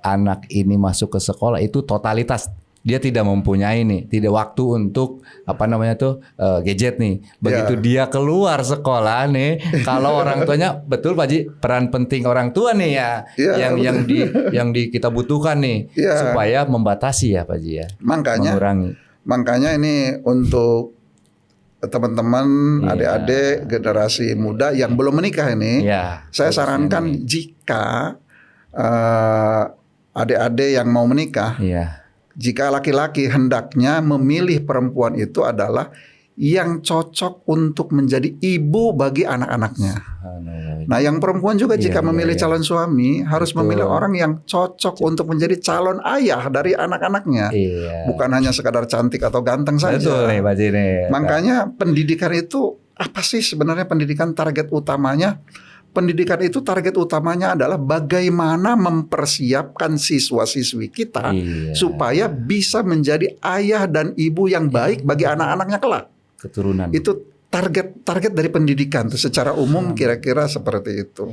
anak ini masuk ke sekolah itu totalitas dia tidak mempunyai tidak waktu untuk gadget nih. Begitu dia keluar sekolah nih, kalau orang tuanya, betul Pak Haji, peran penting orang tua nih ya, yang kita butuhkan nih supaya membatasi ya Pak Haji ya. Mengurangi. Makanya ini untuk teman-teman, adik-adik generasi muda yang belum menikah ini, saya sarankan jika adik-adik yang mau menikah, jika laki-laki hendaknya memilih perempuan itu adalah yang cocok untuk menjadi ibu bagi anak-anaknya. Nah, yang perempuan juga jika memilih calon suami harus memilih orang yang cocok untuk menjadi calon ayah dari anak-anaknya. Bukan hanya sekadar cantik atau ganteng saja. Betul nih, Pak Haji. Makanya pendidikan itu apa sih sebenarnya pendidikan target utamanya? Pendidikan itu target utamanya adalah bagaimana mempersiapkan siswa-siswi kita supaya bisa menjadi ayah dan ibu yang baik bagi anak-anaknya kelak. Keturunan. Itu target dari pendidikan tuh secara umum kira-kira seperti itu.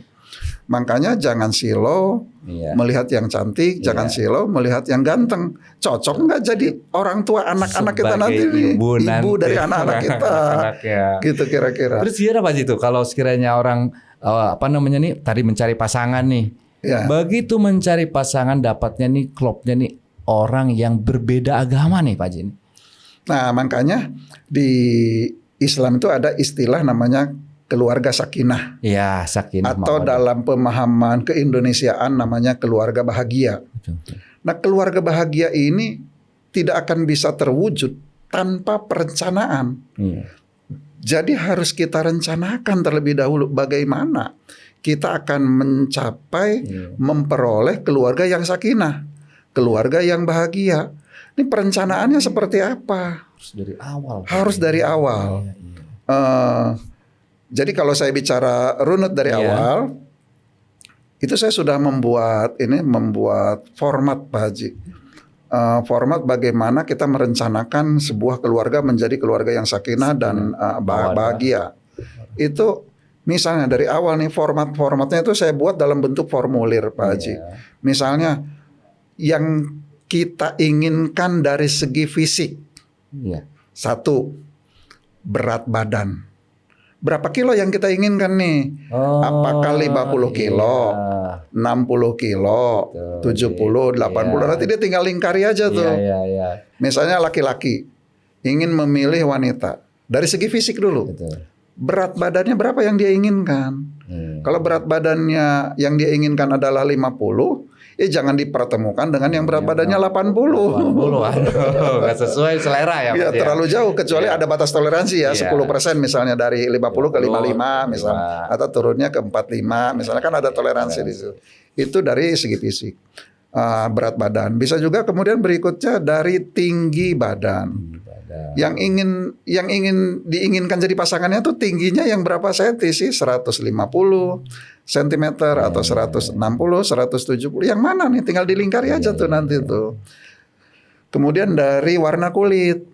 Makanya jangan silau melihat yang cantik, jangan silau melihat yang ganteng. Cocok nggak jadi orang tua anak-anak kita nanti ibu dari anak-anak kita. Gitu kira-kira. Terus gimana Pak Haji itu kalau sekiranya orang tadi mencari pasangan nih. Begitu mencari pasangan dapatnya klopnya orang yang berbeda agama nih Pak Haji. Nah, makanya di Islam itu ada istilah namanya keluarga sakinah. Sakinah. Atau dalam pemahaman keindonesiaan namanya keluarga bahagia. Nah, keluarga bahagia ini tidak akan bisa terwujud tanpa perencanaan. Jadi harus kita rencanakan terlebih dahulu bagaimana kita akan mencapai memperoleh keluarga yang sakinah, keluarga yang bahagia. Ini perencanaannya seperti apa? Harus dari awal. Harus dari awal. Iya, iya. Jadi kalau saya bicara runut dari awal, itu saya sudah membuat format Pak Haji. Format bagaimana kita merencanakan sebuah keluarga menjadi keluarga yang sakinah dan bahagia. Itu misalnya dari awal nih formatnya itu saya buat dalam bentuk formulir Pak Haji. Misalnya yang kita inginkan dari segi fisik. Satu, berat badan. Berapa kilo yang kita inginkan nih? Apakah 50 kilo, 60 kilo, 70, 80. Nanti dia tinggal lingkari aja tuh. Misalnya laki-laki ingin memilih wanita. Dari segi fisik dulu. Berat badannya berapa yang dia inginkan? Kalau berat badannya yang dia inginkan adalah 50, jangan dipertemukan dengan yang berat badannya 80. 80, aduh, nggak sesuai selera ya. Ya, terlalu jauh, kecuali ada batas toleransi ya, 10% misalnya dari 50 ke 55 misalnya, atau turunnya ke 45 misalnya, kan ada toleransi di situ. Itu dari segi fisik. Berat badan. Bisa juga kemudian berikutnya dari tinggi badan. Yang ingin diinginkan jadi pasangannya tuh tingginya yang berapa senti sih? 150 cm atau 160, 170. Yang mana nih? Tinggal dilingkari aja tuh nanti tuh. Kemudian dari warna kulit.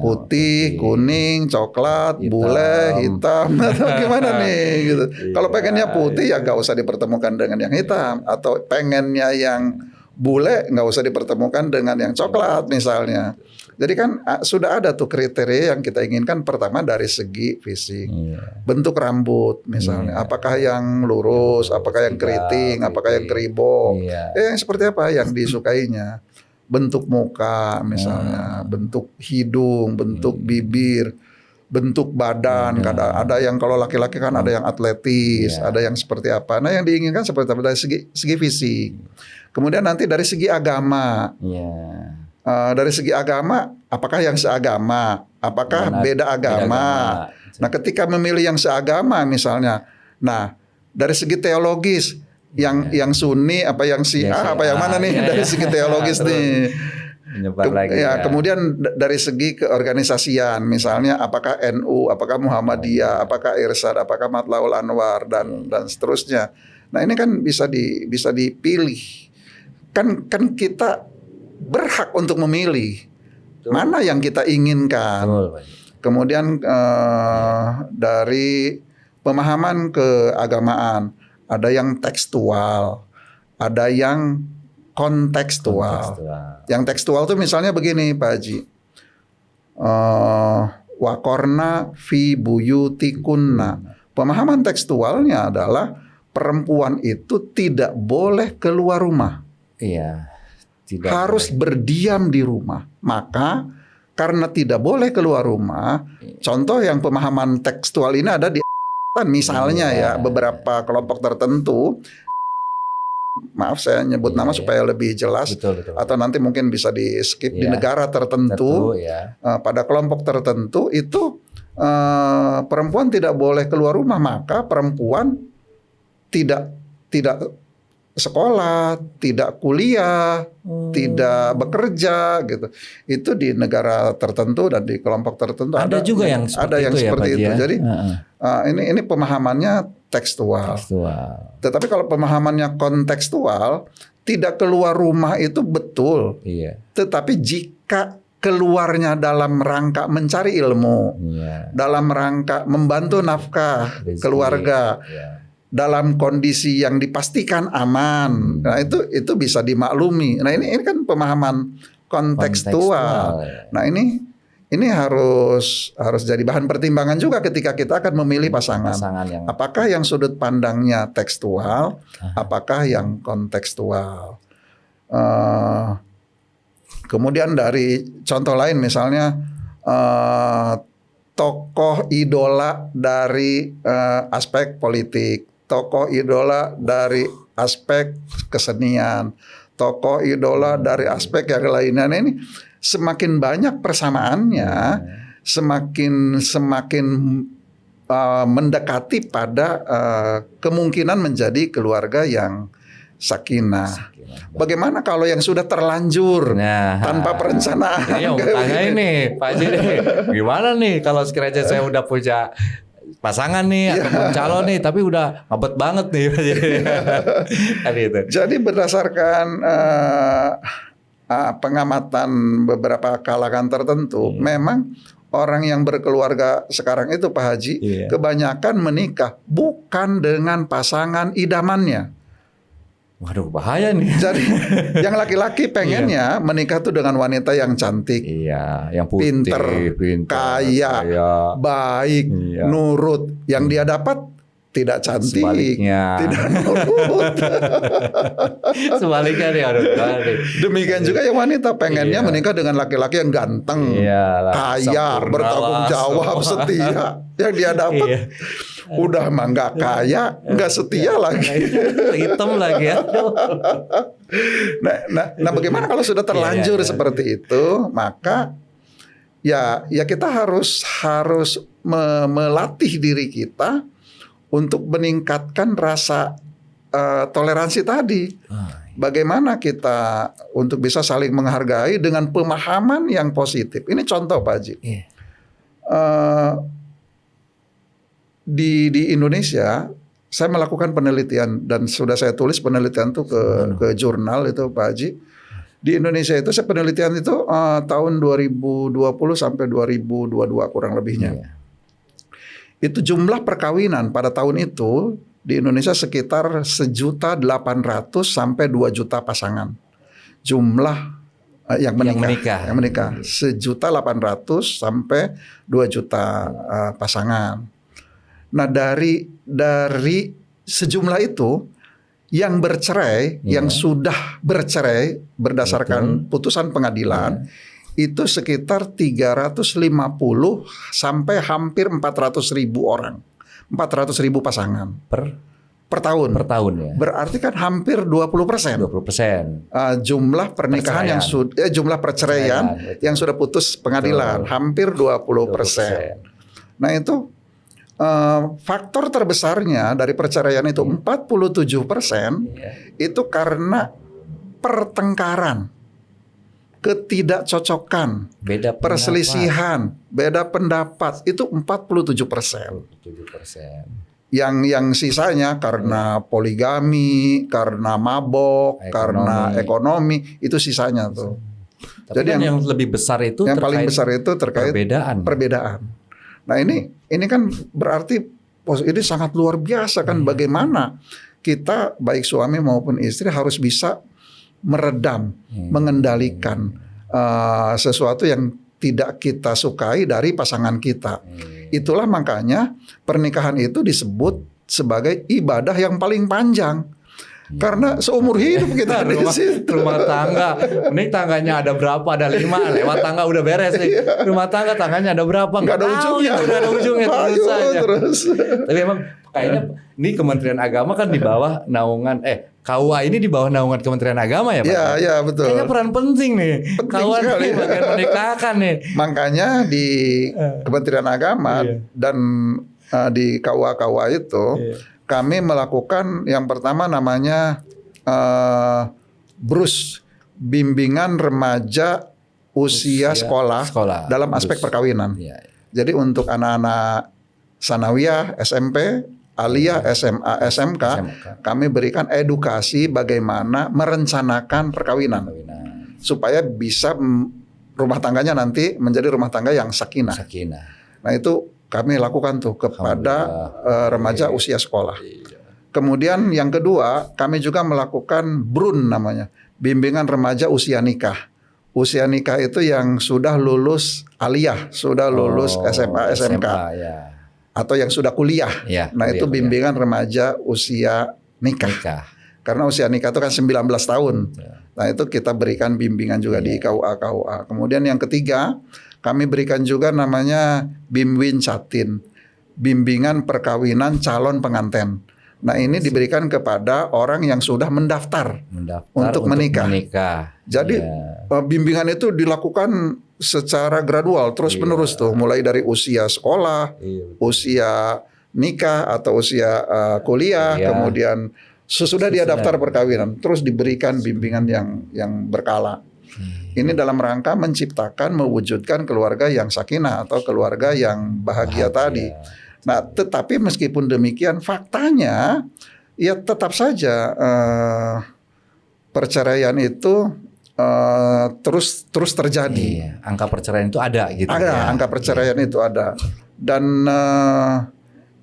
Putih, kuning, coklat, bule, hitam, atau gimana nih gitu. Kalau pengennya putih ya nggak usah dipertemukan dengan yang hitam, atau pengennya yang bule nggak usah dipertemukan dengan yang coklat misalnya. Jadi kan sudah ada tuh kriteria yang kita inginkan. Pertama dari segi fisik, bentuk rambut misalnya, apakah yang lurus, apakah yang keriting, apakah yang keribok, yang seperti apa yang disukainya. Bentuk muka misalnya, bentuk hidung, bentuk bibir, bentuk badan. Kadang ada yang kalau laki-laki kan ada yang atletis, ada yang seperti apa. Nah yang diinginkan seperti apa dari segi fisik. Kemudian nanti dari segi agama. Dari segi agama, apakah yang seagama, apakah beda agama. Nah, ketika memilih yang seagama misalnya, nah dari segi teologis, yang Sunni, apa yang Syiah, apa yang mana nih dari segi teologis nih. Kemudian dari segi keorganisasian, misalnya apakah NU, apakah Muhammadiyah, apakah Irsyad, apakah Matlaul Anwar dan seterusnya. Nah ini kan bisa dipilih. Kan kita berhak untuk memilih mana yang kita inginkan. Kemudian dari pemahaman keagamaan, ada yang tekstual, ada yang kontekstual. Yang tekstual itu misalnya begini Pak Haji, wakorna fi buyutikunna. Pemahaman tekstualnya adalah perempuan itu tidak boleh keluar rumah. Harus berdiam di rumah. Maka karena tidak boleh keluar rumah, contoh yang pemahaman tekstual ini ada di misalnya beberapa kelompok tertentu. Maaf saya nyebut nama supaya lebih jelas. Betul. Atau nanti mungkin bisa di skip di negara tertentu. Pada kelompok tertentu itu perempuan tidak boleh keluar rumah, maka perempuan tidak sekolah, tidak kuliah, tidak bekerja gitu. Itu di negara tertentu dan di kelompok tertentu ada juga yang seperti itu. Jadi ini pemahamannya tekstual. Tetapi kalau pemahamannya kontekstual, tidak keluar rumah itu betul. Tetapi jika keluarnya dalam rangka mencari ilmu, dalam rangka membantu nafkah keluarga, dalam kondisi yang dipastikan aman, nah itu bisa dimaklumi. Nah ini kan pemahaman kontekstual. Nah ini harus jadi bahan pertimbangan juga ketika kita akan memilih pasangan yang apakah yang sudut pandangnya tekstual, apakah yang kontekstual. Kemudian dari contoh lain misalnya tokoh idola dari aspek politik, tokoh idola dari aspek kesenian, tokoh idola dari aspek yang lainnya. Nah, ini semakin banyak persamaannya, semakin mendekati pada kemungkinan menjadi keluarga yang sakinah. Bagaimana kalau yang sudah terlanjur tanpa perencanaan? Ini yang tanya ini Pak Haji nih, gimana nih kalau sekiranya saya udah punya pasangan nih ataupun calon nih, tapi udah ngabet banget nih. Kan gitu. Jadi berdasarkan pengamatan beberapa kalangan tertentu, memang orang yang berkeluarga sekarang itu Pak Haji, kebanyakan menikah bukan dengan pasangan idamannya. Waduh, bahaya nih. Jadi yang laki-laki pengennya menikah tuh dengan wanita yang cantik, yang putih, pinter, kaya, baik, nurut. Yang dia dapat tidak cantik, sebaliknya. tidak nurut. Sebaliknya nih, aduh. Demikian juga yang wanita pengennya menikah dengan laki-laki yang ganteng, kaya, bertanggung jawab, setia. Yang dia dapat udah mah nggak kaya, nggak setia lagi, hitam lagi ya. Nah, bagaimana kalau sudah terlanjur seperti itu? Maka ya kita harus melatih diri kita untuk meningkatkan rasa toleransi tadi. Bagaimana kita untuk bisa saling menghargai dengan pemahaman yang positif. Ini contoh Pak Haji. Di Indonesia saya melakukan penelitian dan sudah saya tulis penelitian itu ke jurnal itu Pak Haji. Di Indonesia itu saya penelitian itu tahun 2020 sampai 2022 kurang lebihnya. Itu jumlah perkawinan pada tahun itu di Indonesia sekitar 1.800.000 sampai 2 juta pasangan. Jumlah yang menikah. 1.800.000 sampai 2 juta pasangan. Nah dari sejumlah itu yang bercerai, yang sudah bercerai berdasarkan putusan pengadilan itu sekitar 350 sampai hampir 400.000 orang, 400.000 pasangan per tahun. Per tahun ya. Berarti kan hampir 20%. 20%. Jumlah pernikahan yang jumlah perceraian yang sudah putus pengadilan hampir 20%. Nah itu faktor terbesarnya dari perceraian itu 47% itu karena pertengkaran, ketidakcocokan, perselisihan, beda pendapat itu 47%. Yang sisanya karena poligami, karena mabok, karena ekonomi itu sisanya tuh. Tapi jadi yang lebih besar itu yang paling besar itu terkait perbedaan. Nah ini kan berarti ini sangat luar biasa kan bagaimana kita baik suami maupun istri harus bisa meredam, mengendalikan sesuatu yang tidak kita sukai dari pasangan kita. Itulah makanya pernikahan itu disebut sebagai ibadah yang paling panjang. Karena seumur hidup kita di situ. Rumah tangga, ini tangganya ada berapa? Ada 5, lewat tangga udah beres nih. Rumah tangga tangganya ada berapa? Nggak ada ujungnya. Nggak ada ujungnya terus saja. Tapi emang kayaknya ini Kementerian Agama kan di bawah naungan KUA ini di bawah naungan Kementerian Agama ya Pak? Iya betul. Kayaknya peran penting nih. KUA ini bagian menikahkan nih. Makanya di Kementerian Agama dan di KUA itu kami melakukan yang pertama namanya BRUS, Bimbingan Remaja Usia Sekolah dalam aspek perkawinan. Jadi untuk anak-anak sanawiyah, SMP, aliyah, SMA, SMK, kami berikan edukasi bagaimana merencanakan perkawinan supaya bisa rumah tangganya nanti menjadi rumah tangga yang sakinah. Nah itu kami lakukan tuh kepada remaja usia sekolah. Kemudian yang kedua, kami juga melakukan BRUN namanya, Bimbingan Remaja Usia Nikah. Usia nikah itu yang sudah lulus aliyah, sudah lulus SMA, SMK, atau yang sudah kuliah. Nah itu bimbingan remaja usia nikah. Karena usia nikah itu kan 19 tahun. Nah itu kita berikan bimbingan juga di KUA. Kemudian yang ketiga, kami berikan juga namanya Bimwin Catin, bimbingan perkawinan calon pengantin. Nah ini diberikan kepada orang yang sudah mendaftar untuk menikah. Jadi bimbingan itu dilakukan secara gradual, terus menerus tuh, mulai dari usia sekolah, usia nikah atau usia kuliah, kemudian Sesudah dia daftar perkawinan, terus diberikan bimbingan yang berkala. Ini dalam rangka menciptakan, mewujudkan keluarga yang sakinah atau keluarga yang bahagia tadi. Nah, tetapi meskipun demikian, faktanya ya tetap saja perceraian itu terus terjadi. Iya, angka perceraian itu ada gitu. Ada, angka perceraian itu ada. Dan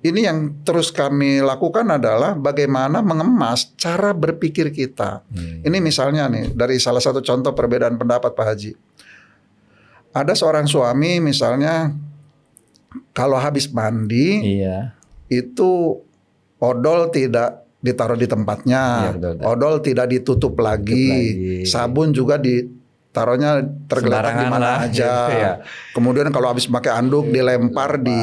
ini yang terus kami lakukan adalah bagaimana mengemas cara berpikir kita. Ini misalnya nih, dari salah satu contoh perbedaan pendapat Pak Haji. Ada seorang suami misalnya, kalau habis mandi, itu odol tidak ditaruh di tempatnya, odol tidak ditutup lagi, sabun juga ditaruhnya tergeletak di mana aja. Kemudian kalau habis pakai anduk dilempar di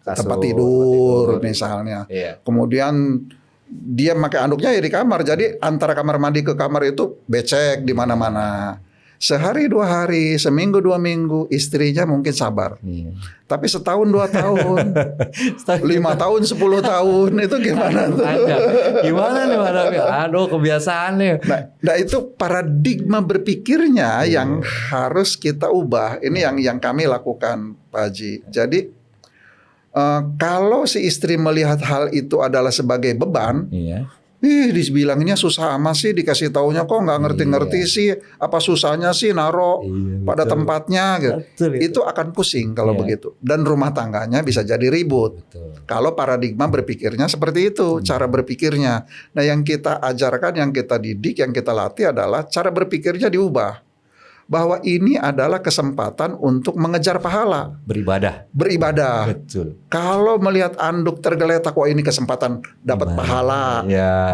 tempat tidur misalnya. Kemudian dia pakai anduknya ya di kamar, jadi antara kamar mandi ke kamar itu becek di mana-mana. Sehari 2 hari, seminggu 2 minggu, istrinya mungkin sabar. Tapi setahun 2 tahun, 5 tahun 10 tahun itu gimana tuh? Gimana nih Pak? Aduh, kebiasaan nih. Nah itu paradigma berpikirnya yang harus kita ubah. Ini yang kami lakukan Pak Haji. Jadi kalau si istri melihat hal itu adalah sebagai beban, dibilanginnya susah amat sih, dikasih taunya kok nggak ngerti-ngerti sih, apa susahnya sih naro pada tempatnya gitu. Itu akan pusing kalau begitu, dan rumah tangganya bisa jadi ribut. Kalau paradigma berpikirnya seperti itu, cara berpikirnya. Nah yang kita ajarkan, yang kita didik, yang kita latih adalah cara berpikirnya diubah. Bahwa ini adalah kesempatan untuk mengejar pahala. Beribadah. Betul. Kalau melihat anduk tergeletak, wah ini kesempatan dapat pahala,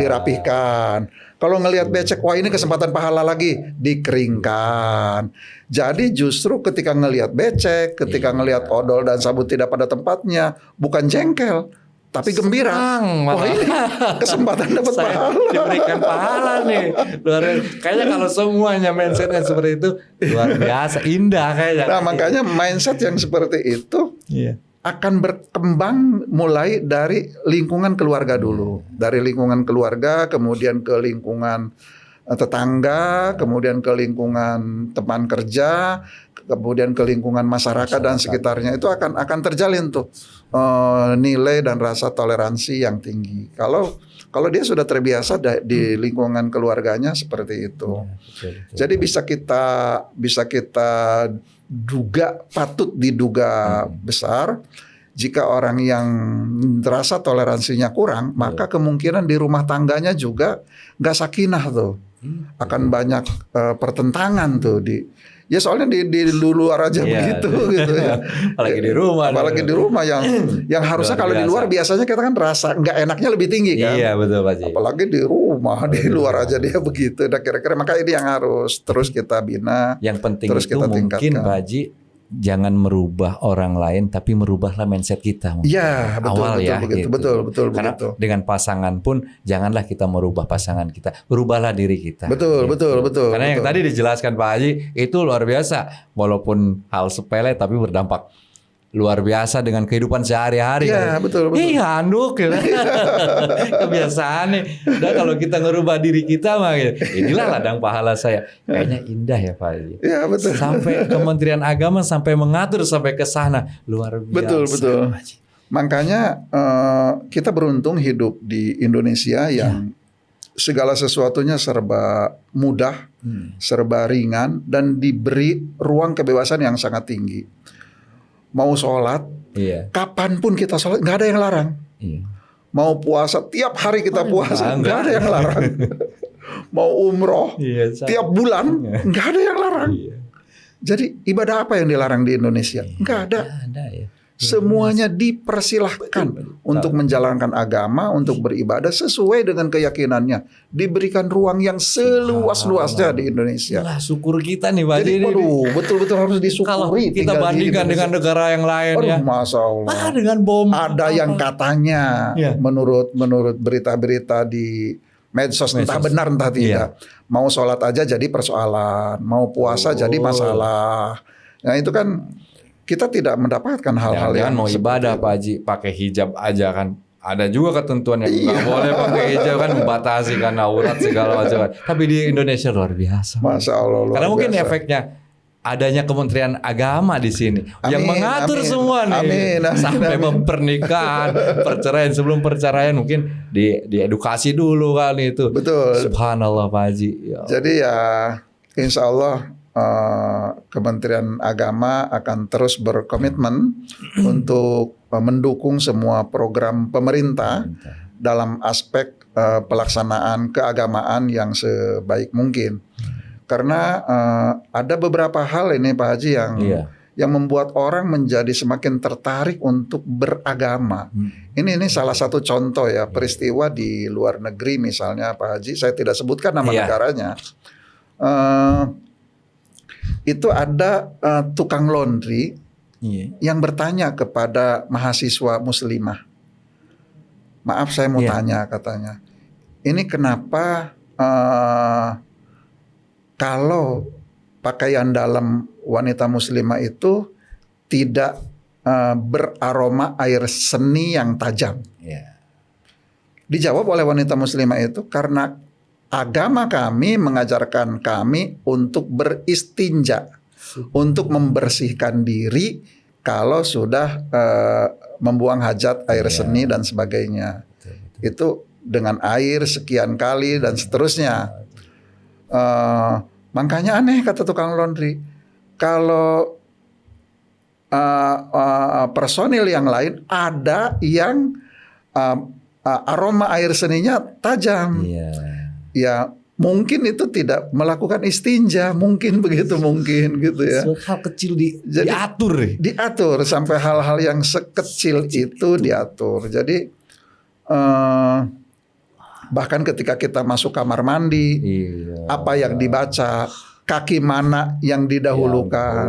dirapihkan. Kalau ngelihat becek, wah ini kesempatan pahala lagi, dikeringkan. Jadi justru ketika ngelihat becek, ketika ngelihat odol dan sabun tidak pada tempatnya, bukan jengkel, tapi gembira. Wah ini kesempatan dapat pahala. Diberikan pahala nih. Kayaknya kalau semuanya mindsetnya seperti itu luar biasa, indah kayaknya. Nah makanya mindset yang seperti itu akan berkembang mulai dari lingkungan keluarga dulu. Dari lingkungan keluarga, kemudian ke lingkungan tetangga, kemudian ke lingkungan teman kerja, kemudian ke lingkungan masyarakat dan sekitarnya. Itu akan terjalin tuh nilai dan rasa toleransi yang tinggi. Kalau dia sudah terbiasa di lingkungan keluarganya seperti itu. Jadi bisa kita duga, patut diduga besar. Jika orang yang merasa toleransinya kurang, maka kemungkinan di rumah tangganya juga nggak sakinah tuh. Akan banyak pertentangan tuh ya soalnya di luar aja begitu gitu ya. Apalagi di rumah yang harusnya kalau di luar biasanya kita kan rasa nggak enaknya lebih tinggi kan. Iya betul Pak Haji. Apalagi di rumah, di luar aja dia begitu. Nah kira-kira maka ini yang harus terus kita bina. Yang penting terus itu kita mungkin tingkatkan. Pak Haji, jangan merubah orang lain, tapi merubahlah mindset kita. Iya, betul, awal betul, ya, begitu, gitu. betul. Karena begitu. dengan pasangan pun janganlah kita merubah pasangan kita, berubahlah diri kita. Betul, betul. Karena yang tadi dijelaskan Pak Haji itu luar biasa, walaupun hal sepele tapi berdampak luar biasa dengan kehidupan sehari-hari. Iya, betul. Iya, anduk gitu. Kebiasaan nih. Dan kalau kita ngerubah diri kita mah gitu. Inilah ladang pahala saya. Kayaknya indah ya Pak Haji. Iya, betul. Sampai Kementerian Agama sampai mengatur sampai ke sana. Luar biasa. Betul. Makanya kita beruntung hidup di Indonesia yang segala sesuatunya serba mudah, serba ringan, dan diberi ruang kebebasan yang sangat tinggi. Mau sholat, kapanpun kita sholat, nggak ada yang larang. Mau puasa, tiap hari kita puasa, nggak ada yang larang. Mau umroh, tiap bulan, nggak ada yang larang. Jadi ibadah apa yang dilarang di Indonesia? Nggak ada. Semuanya dipersilahkan untuk menjalankan agama, untuk beribadah sesuai dengan keyakinannya. Diberikan ruang yang seluas-luasnya di Indonesia. Itulah syukur kita nih Pak Haji. Jadi betul-betul harus disyukuri. Kalau kita bandingkan dengan negara yang lain ya. Masya Allah. Dengan bom. Ada yang katanya menurut berita-berita di medsos, entah benar entah tidak. Mau sholat aja jadi persoalan. Mau puasa jadi masalah. Nah itu kan kita tidak mendapatkan hal-hal yang mau ibadah Pak Haji pakai hijab aja kan ada juga ketentuan yang nggak boleh pakai hijab kan, membatasi kan aurat segala macam. Tapi di Indonesia luar biasa. Masya Allah, luar Karena mungkin biasa. efeknya adanya Kementerian Agama di sini yang Amin, mengatur amin. semua nih, Amin, amin, sampai amin. pernikahan, perceraian, sebelum perceraian mungkin diedukasi dulu kali itu. Betul. Subhanallah Pak Haji. Ya. Jadi ya insya Allah Kementerian Agama akan terus berkomitmen untuk mendukung semua program pemerintah dalam aspek pelaksanaan keagamaan yang sebaik mungkin. Karena ada beberapa hal ini Pak Haji yang membuat orang menjadi semakin tertarik untuk beragama. Ini salah satu contoh ya, peristiwa di luar negeri misalnya Pak Haji, saya tidak sebutkan nama negaranya. Itu ada tukang laundry yang bertanya kepada mahasiswa muslimah. Maaf saya mau tanya katanya. Ini kenapa kalau pakaian dalam wanita muslimah itu tidak beraroma air seni yang tajam? Dijawab oleh wanita muslimah itu, karena agama kami mengajarkan kami untuk beristinja, untuk membersihkan diri kalau sudah membuang hajat air seni dan sebagainya. Itu dengan air sekian kali dan seterusnya. Makanya aneh kata tukang laundry, kalau personil yang lain ada yang aroma air seninya tajam. Ya mungkin itu tidak melakukan istinja, mungkin begitu, mungkin gitu ya. Hal kecil diatur. Diatur sampai hal-hal yang sekecil itu diatur. Jadi bahkan ketika kita masuk kamar mandi, apa yang dibaca, kaki mana yang didahulukan.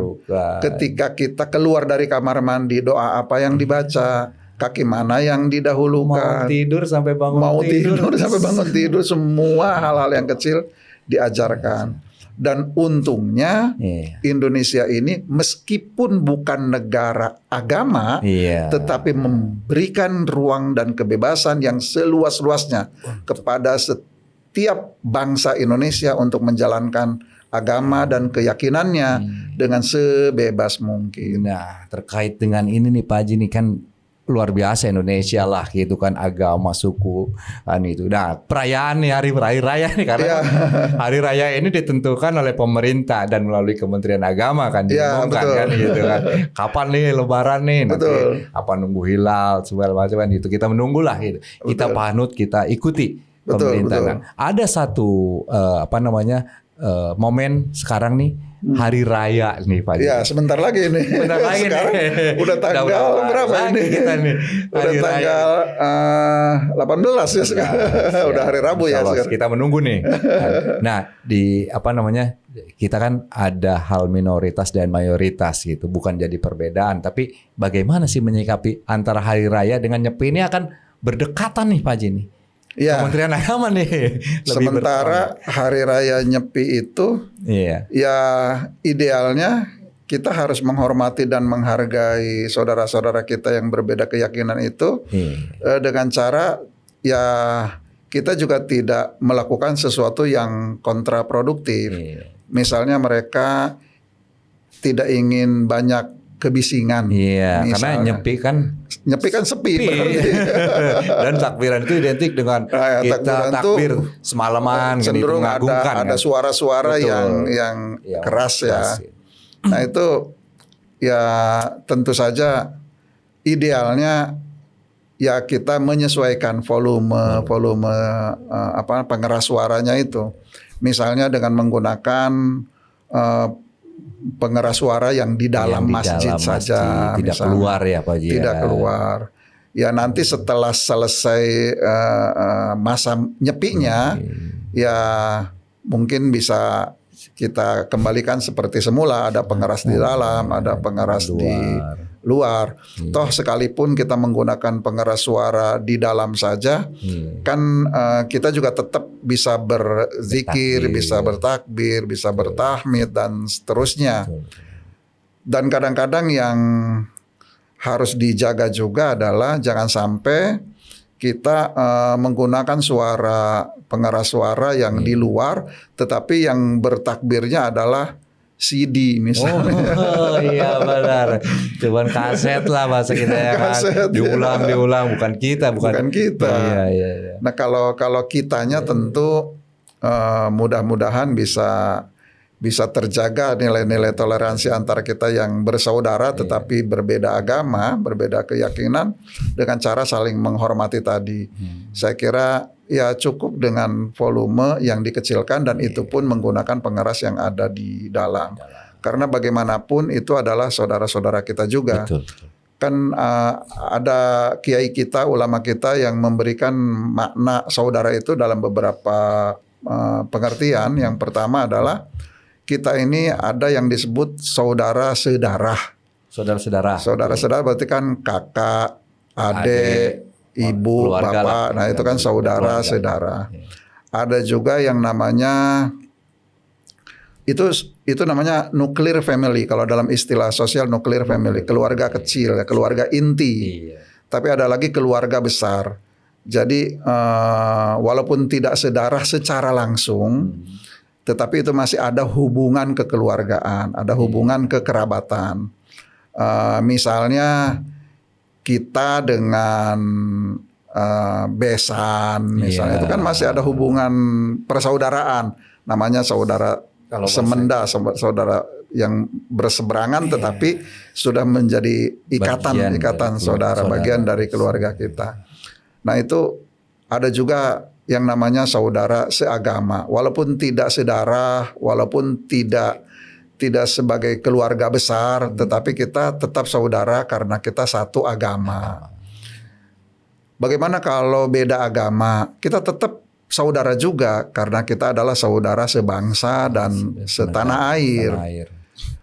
Ketika kita keluar dari kamar mandi, doa apa yang dibaca, kaki mana yang didahulukan. Mau tidur sampai bangun tidur, semua hal-hal yang kecil diajarkan. Dan untungnya Indonesia ini meskipun bukan negara agama, tetapi memberikan ruang dan kebebasan yang seluas-luasnya kepada setiap bangsa Indonesia untuk menjalankan agama dan keyakinannya dengan sebebas mungkin. Nah, terkait dengan ini nih Pak Haji, nih kan luar biasa Indonesia lah gitu kan, agama, suku kan itu. Nah, perayaan nih, hari raya nih, karena hari raya ini ditentukan oleh pemerintah dan melalui Kementerian Agama kan, diumumkan kan gitu kan. Kapan nih lebaran nih, nanti apa nunggu hilal segala macam kan itu. Kita menunggulah gitu. Kita panut, kita ikuti pemerintah. Nah, ada satu momen sekarang nih, hari raya nih Pak. Ya, sebentar lagi nih. Sebentar lagi sekarang nih. Udah tanggal berapa ini? Kita nih. Udah tanggal 18 ya sekarang. Udah hari Rabu ya sekarang. Kita menunggu nih. Nah, kita kan ada hal minoritas dan mayoritas gitu, bukan jadi perbedaan, tapi bagaimana sih menyikapi antara hari raya dengan Nyepi ini akan berdekatan nih Pak Haji nih. Ya. Kementerian Agama nih. Sementara hari raya Nyepi itu ya idealnya kita harus menghormati dan menghargai saudara-saudara kita yang berbeda keyakinan itu dengan cara ya kita juga tidak melakukan sesuatu yang kontraproduktif. Misalnya mereka tidak ingin banyak kebisingan. Karena Nyepi kan sepi. Dan takbiran itu identik dengan kita takbir semalaman, cenderung ada suara-suara yang keras ya. Nah itu ya tentu saja idealnya ya kita menyesuaikan volume pengeras suaranya itu. Misalnya dengan menggunakan pengeras suara yang di dalam masjid saja, tidak misalnya. Keluar ya Pak Haji. Tidak keluar. Ya nanti setelah selesai masa nyepinya, ya mungkin bisa kita kembalikan seperti semula. Ada pengeras di dalam, ada pengeras di luar. Toh sekalipun kita menggunakan pengeras suara di dalam saja, kan kita juga tetap bisa berzikir, bisa bertakbir, bisa bertahmid dan seterusnya. Dan kadang-kadang yang harus dijaga juga adalah jangan sampai kita menggunakan pengeras suara yang di luar, tetapi yang bertakbirnya adalah CD misalnya. Oh iya benar. Cuman kaset lah bahasa kita ya kan. Kaset, Diulang, bukan kita. Bukan kita. Iya. Nah kalau kitanya tentu mudah-mudahan bisa terjaga nilai-nilai toleransi antara kita yang bersaudara tetapi berbeda agama, berbeda keyakinan dengan cara saling menghormati tadi. Saya kira ya cukup dengan volume yang dikecilkan dan itu pun menggunakan pengeras yang ada di dalam. Karena bagaimanapun itu adalah saudara-saudara kita juga. Betul. Kan ada kiai kita, ulama kita yang memberikan makna saudara itu dalam beberapa pengertian. Yang pertama adalah kita ini ada yang disebut saudara sedarah. Saudara-saudara berarti kan kakak, adik, ibu, keluarga bapak. lah. Nah itu kan saudara Keluarga. saudara. Ada juga yang namanya itu namanya nuclear family. Kalau dalam istilah sosial nuclear family, keluarga kecil, keluarga inti. Iya. Tapi ada lagi keluarga besar. Jadi walaupun tidak sedarah secara langsung, tetapi itu masih ada hubungan kekeluargaan, ada hubungan kekerabatan. Misalnya kita dengan besan, misalnya itu kan masih ada hubungan persaudaraan, namanya saudara semenda, saudara yang berseberangan, tetapi sudah menjadi ikatan saudara, bagian dari keluarga kita. Nah itu ada juga yang namanya saudara seagama, walaupun tidak sedarah, walaupun tidak sebagai keluarga besar, tetapi kita tetap saudara karena kita satu agama. Bagaimana kalau beda agama? Kita tetap saudara juga karena kita adalah saudara sebangsa dan setanah air.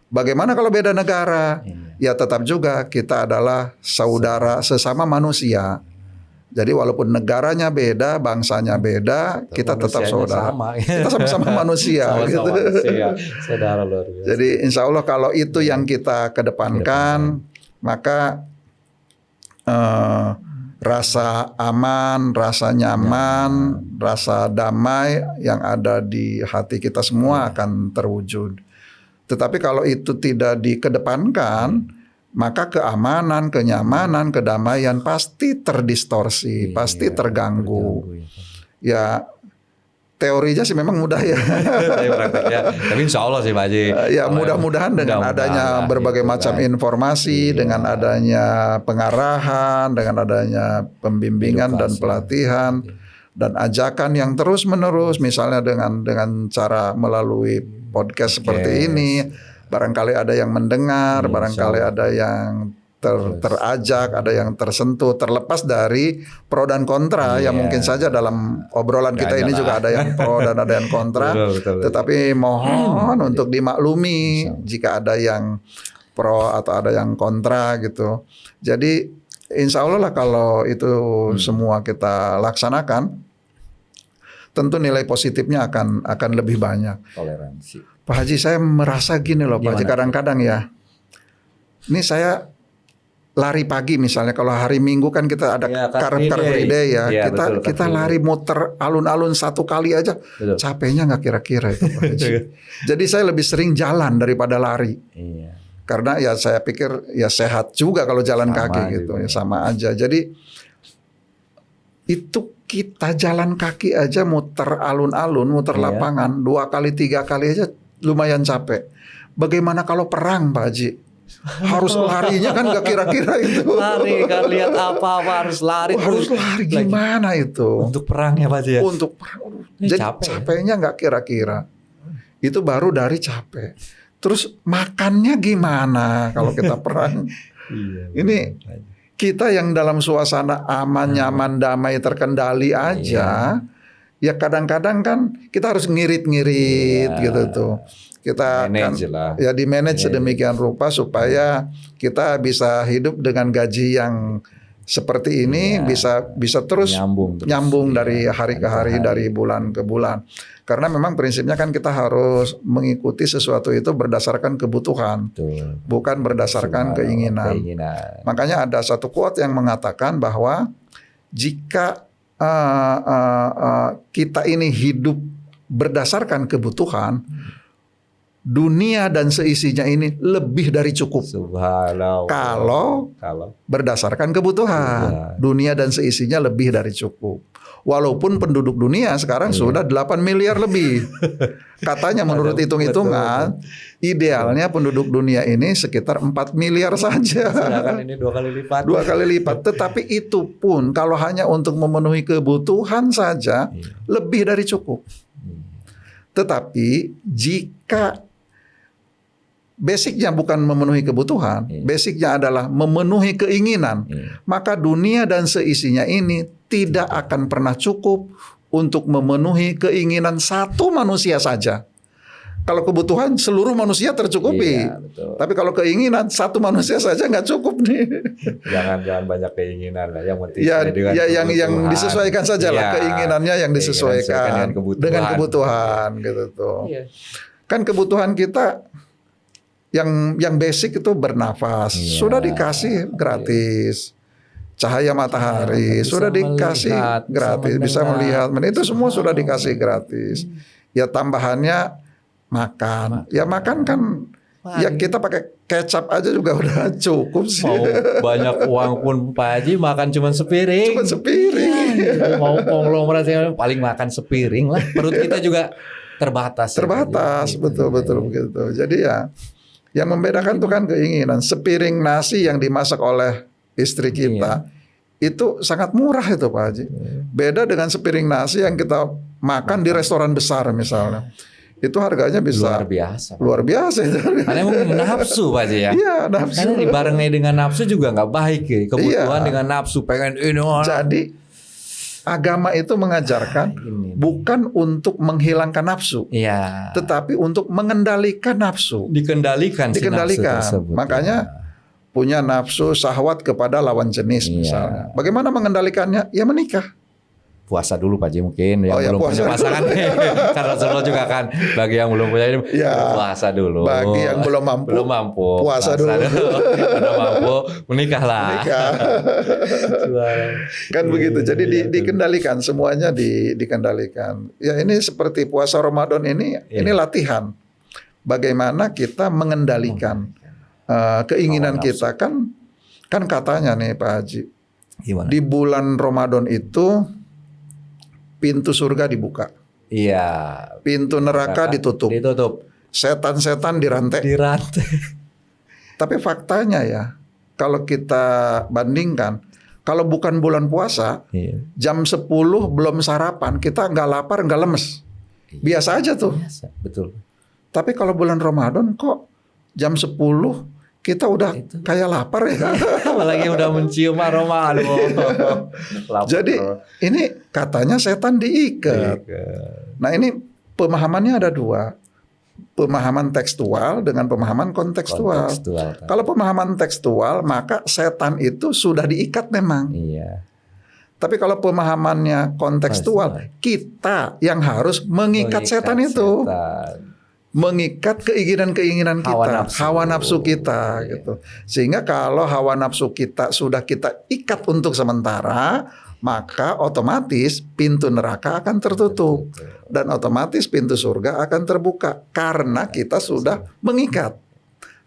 Bagaimana kalau beda negara? Ya tetap juga kita adalah saudara sesama manusia. Jadi walaupun negaranya beda, bangsanya beda, kita tetap saudara. Kita sama-sama manusia. Gitu. Saudara luar biasa. Jadi insya Allah kalau itu yang kita kedepankan, maka rasa aman, rasa nyaman, rasa damai yang ada di hati kita semua akan terwujud. Tetapi kalau itu tidak dikedepankan, maka keamanan, kenyamanan, kedamaian pasti terdistorsi, pasti terganggu. Ya teorinya sih memang mudah ya. Tapi insya Allah sih Pak Haji. Ya mudah-mudahan dengan adanya berbagai macam informasi, dengan adanya pengarahan, dengan adanya pembimbingan dan pelatihan dan ajakan yang terus-menerus, misalnya dengan cara melalui podcast seperti ini. Barangkali ada yang mendengar, barangkali ada yang terajak, ada yang tersentuh, terlepas dari pro dan kontra yang mungkin saja dalam obrolan kita ini juga ada yang pro dan ada yang kontra. Betul. Tetapi mohon untuk dimaklumi jika ada yang pro atau ada yang kontra gitu. Jadi insya Allah lah kalau itu semua kita laksanakan, tentu nilai positifnya akan lebih banyak. Toleransi. Pak Haji, saya merasa gini loh Pak Haji, kadang-kadang ya. Ini saya lari pagi misalnya, kalau hari Minggu kan kita ada Car Free Day ya. Kita lari muter alun-alun satu kali aja, capeknya nggak kira-kira itu Pak Haji. Jadi saya lebih sering jalan daripada lari. Karena ya saya pikir ya sehat juga kalau jalan kaki gitu, ya sama aja. Jadi itu kita jalan kaki aja muter alun-alun, muter lapangan 2 kali 3 kali aja lumayan capek. Bagaimana kalau perang Pak Haji? Harus larinya kan gak kira-kira itu. Lari kan lihat apa-apa harus lari. Harus lari gimana itu? Untuk perang ya Pak Haji ya? Untuk perang. Jadi capeknya gak kira-kira. Itu baru dari capek. Terus makannya gimana kalau kita perang? Ini kita yang dalam suasana aman, nyaman, damai, terkendali aja, ya kadang-kadang kan kita harus ngirit-ngirit gitu tuh. Kita manage kan lah. ya di manage sedemikian rupa supaya kita bisa hidup dengan gaji yang seperti ini, bisa terus nyambung dari hari ke hari, dari bulan ke bulan. Karena memang prinsipnya kan kita harus mengikuti sesuatu itu berdasarkan kebutuhan, bukan berdasarkan keinginan. Makanya ada satu quote yang mengatakan bahwa jika kita ini hidup berdasarkan kebutuhan, dunia dan seisinya ini lebih dari cukup. Subhanallah. Kalau berdasarkan kebutuhan, dunia dan seisinya lebih dari cukup. Walaupun penduduk dunia sekarang sudah 8 miliar lebih. Katanya menurut hitung-hitungan, idealnya penduduk dunia ini sekitar 4 miliar saja. Sedangkan ini 2 kali lipat. 2 kali lipat. Tetapi itu pun kalau hanya untuk memenuhi kebutuhan saja lebih dari cukup. Tetapi jika basicnya bukan memenuhi kebutuhan, basicnya adalah memenuhi keinginan, maka dunia dan seisinya ini tidak akan pernah cukup untuk memenuhi keinginan satu manusia saja. Kalau kebutuhan seluruh manusia tercukupi, tapi kalau keinginan satu manusia saja nggak cukup nih. Jangan banyak keinginan lah, yang penting yang disesuaikan saja lah, keinginannya yang disesuaikan dengan kebutuhan gitu tuh. Kan kebutuhan kita yang basic itu bernafas, sudah dikasih gratis. Cahaya matahari sudah dikasih gratis, bisa melihat, itu semua sudah dikasih gratis. Ya tambahannya makan. Ya makan kan ya kita pakai kecap aja juga udah cukup sih. Mau banyak uang pun Pak Haji makan cuma sepiring. Cuma sepiring. Mau konglomerat paling makan sepiring lah. Perut kita juga terbatas. Terbatas, betul begitu. Jadi ya yang membedakan itu kan keinginan. Sepiring nasi yang dimasak oleh istri kita itu sangat murah itu Pak Haji. Beda dengan sepiring nasi yang kita makan di restoran besar misalnya. Itu harganya bisa luar biasa itu. Karena mungkin nafsu Pak Haji ya. Iya, nafsu. Karena dibarengi dengan nafsu juga nggak baik ya. Kebutuhan dengan nafsu pengen ini. Jadi agama itu mengajarkan bukan untuk menghilangkan nafsu, tetapi untuk mengendalikan nafsu. Dikendalikan. Nafsu tersebut. Makanya punya nafsu syahwat kepada lawan jenis misalnya. Bagaimana mengendalikannya? Ya menikah. Puasa dulu Pak Haji mungkin yang belum punya pasangan. Karena Rasulullah juga kan bagi yang belum punya puasa dulu. Bagi yang belum mampu puasa dulu. Udah mampu menikahlah. Kan begitu. Jadi dikendalikan, semuanya dikendalikan. Ya ini seperti puasa Ramadan ini latihan. Bagaimana kita mengendalikan keinginan kita kan katanya nih Pak Haji. Gimana? Di bulan Ramadan itu pintu surga dibuka. Iya. Pintu neraka ditutup. Setan-setan dirantai. Tapi faktanya ya, kalau kita bandingkan, kalau bukan bulan puasa, jam 10 belum sarapan, kita nggak lapar, nggak lemes. Biasa aja tuh. Biasa, betul. Tapi kalau bulan Ramadan kok jam 10 kita udah kayak lapar ya. Apalagi udah mencium aroma. Jadi ini katanya setan diikat. Nah ini pemahamannya ada dua. Pemahaman tekstual dengan pemahaman kontekstual. Kalau pemahaman tekstual maka setan itu sudah diikat memang. Iya. Tapi kalau pemahamannya kontekstual, kita yang harus mengikat setan itu. Mengikat keinginan-keinginan kita, hawa nafsu kita gitu. Sehingga kalau hawa nafsu kita sudah kita ikat untuk sementara, maka otomatis pintu neraka akan tertutup dan otomatis pintu surga akan terbuka karena kita sudah mengikat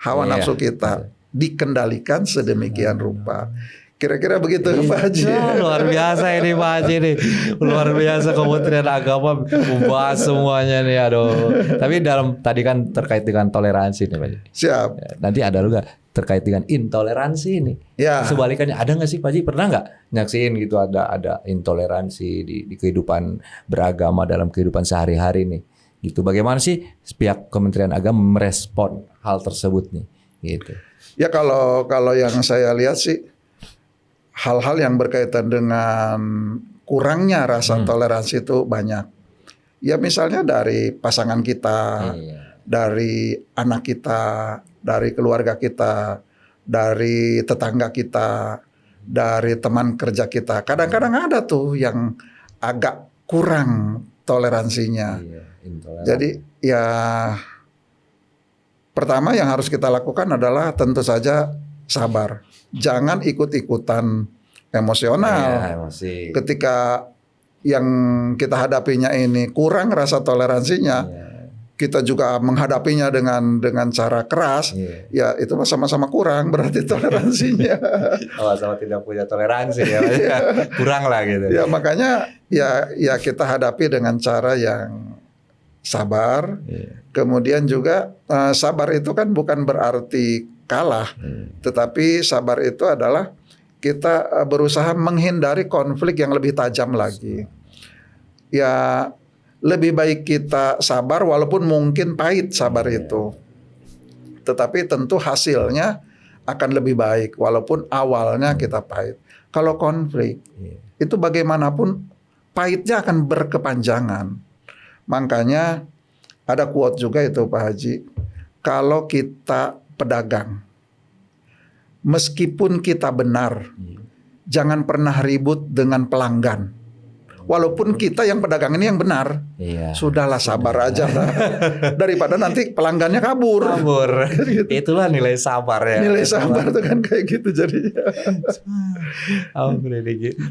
hawa nafsu kita, dikendalikan sedemikian rupa. Kira-kira begitu Pak Haji. Luar biasa ini Pak Haji nih. Luar biasa Kementerian Agama membahas semuanya nih. Aduh. Tapi tadi kan terkait dengan toleransi nih Pak Haji. Siap. Nanti ada juga terkait dengan intoleransi ini. Ya. Sebalikannya ada nggak sih Pak Haji? Pernah nggak nyaksiin gitu ada intoleransi di kehidupan beragama dalam kehidupan sehari-hari nih? Gitu. Bagaimana sih pihak Kementerian Agama merespon hal tersebut nih? Gitu. Ya kalau yang saya lihat sih hal-hal yang berkaitan dengan kurangnya rasa toleransi itu banyak. Ya misalnya dari pasangan kita, dari anak kita, dari keluarga kita, dari tetangga kita, dari teman kerja kita. Kadang-kadang ada tuh yang agak kurang toleransinya. Jadi ya pertama yang harus kita lakukan adalah tentu saja sabar. Jangan ikut-ikutan emosional. Iya, emosi. Ketika yang kita hadapinya ini kurang rasa toleransinya, Iya. kita juga menghadapinya dengan cara keras, Iya. ya itu mah sama-sama kurang berarti toleransinya. Sama-sama tidak punya toleransi ya, kurang lah gitu. Ya makanya ya kita hadapi dengan cara yang sabar. Iya. Kemudian juga sabar itu kan bukan berarti kalah, tetapi sabar itu adalah kita berusaha menghindari konflik yang lebih tajam lagi. Ya lebih baik kita sabar walaupun mungkin pahit sabar itu. Tetapi tentu hasilnya akan lebih baik walaupun awalnya kita pahit. Kalau konflik itu bagaimanapun pahitnya akan berkepanjangan. Makanya ada quote juga itu Pak Haji. Kalau kita pedagang, meskipun kita benar, jangan pernah ribut dengan pelanggan. Walaupun kita yang pedagang ini yang benar, Iya. sudahlah sabar aja lah. Daripada nanti pelanggannya kabur. Kabur. Itulah nilai sabar ya. Nilai sabar tuh kan kayak gitu jadinya.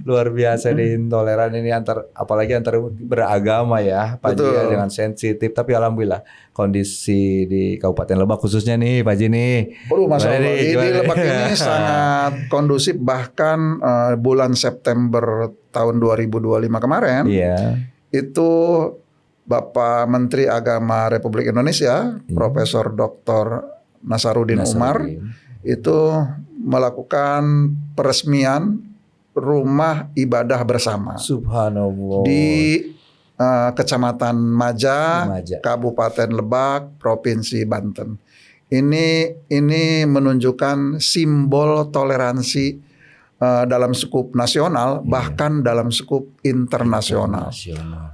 Luar biasa nih intoleran ini apalagi antar beragama ya, Pak Haji, ya, dengan sensitif. Tapi alhamdulillah kondisi di Kabupaten Lebak khususnya nih Pak Haji nih. Masya Gimana Allah, nih? di Gimana? Lebak ini sangat kondusif. Bahkan bulan September tahun 2025 kemarin, Iya. itu Bapak Menteri Agama Republik Indonesia, Profesor Dr. Nasaruddin Umar, itu melakukan peresmian rumah ibadah bersama Subhanallah. di Kecamatan Maja, Maja. Kabupaten Lebak, Provinsi Banten. Ini menunjukkan simbol toleransi dalam skup nasional, bahkan dalam skup internasional.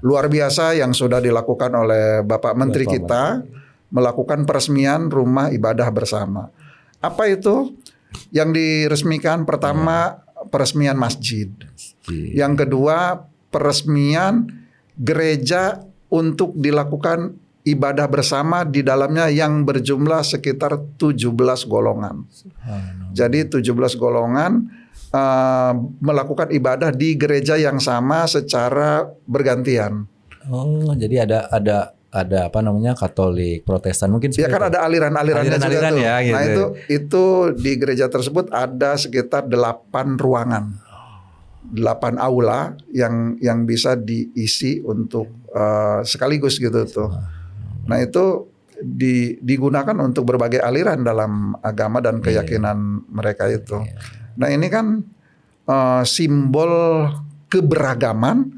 Luar biasa yang sudah dilakukan oleh Bapak Menteri kita, melakukan peresmian rumah ibadah bersama. Apa itu yang diresmikan? Pertama, peresmian masjid. Yang kedua, peresmian gereja untuk dilakukan ibadah bersama di dalamnya yang berjumlah sekitar 17 golongan. Jadi 17 golongan melakukan ibadah di gereja yang sama secara bergantian. Oh, jadi ada apa namanya Katolik, Protestan mungkin. Ya kan ada aliran-alirannya juga tuh. Ya, gitu. Nah itu di gereja tersebut ada sekitar 8 ruangan, 8 aula yang bisa diisi untuk sekaligus gitu tuh. Nah itu digunakan untuk berbagai aliran dalam agama dan keyakinan mereka itu. Nah ini kan simbol keberagaman,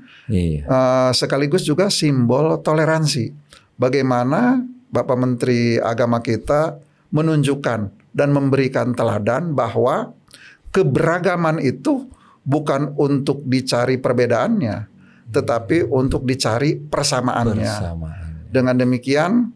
sekaligus juga simbol toleransi. Bagaimana Bapak Menteri Agama kita menunjukkan dan memberikan teladan bahwa keberagaman itu bukan untuk dicari perbedaannya, tetapi untuk dicari persamaannya. Dengan demikian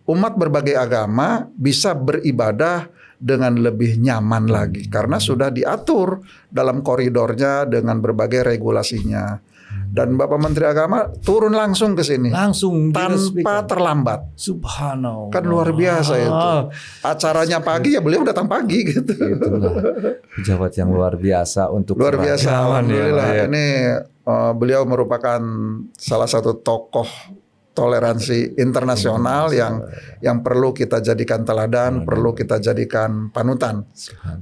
umat berbagai agama bisa beribadah dengan lebih nyaman lagi karena sudah diatur dalam koridornya dengan berbagai regulasinya. Dan Bapak Menteri Agama turun langsung ke sini, langsung tanpa terlambat. Subhanallah. Kan luar biasa itu. Acaranya pagi ya beliau datang pagi gitu. Itulah pejabat yang luar biasa untuk luar biasa. Alhamdulillah ya. Ini beliau merupakan salah satu tokoh toleransi internasional yang perlu kita jadikan teladan, perlu kita jadikan panutan,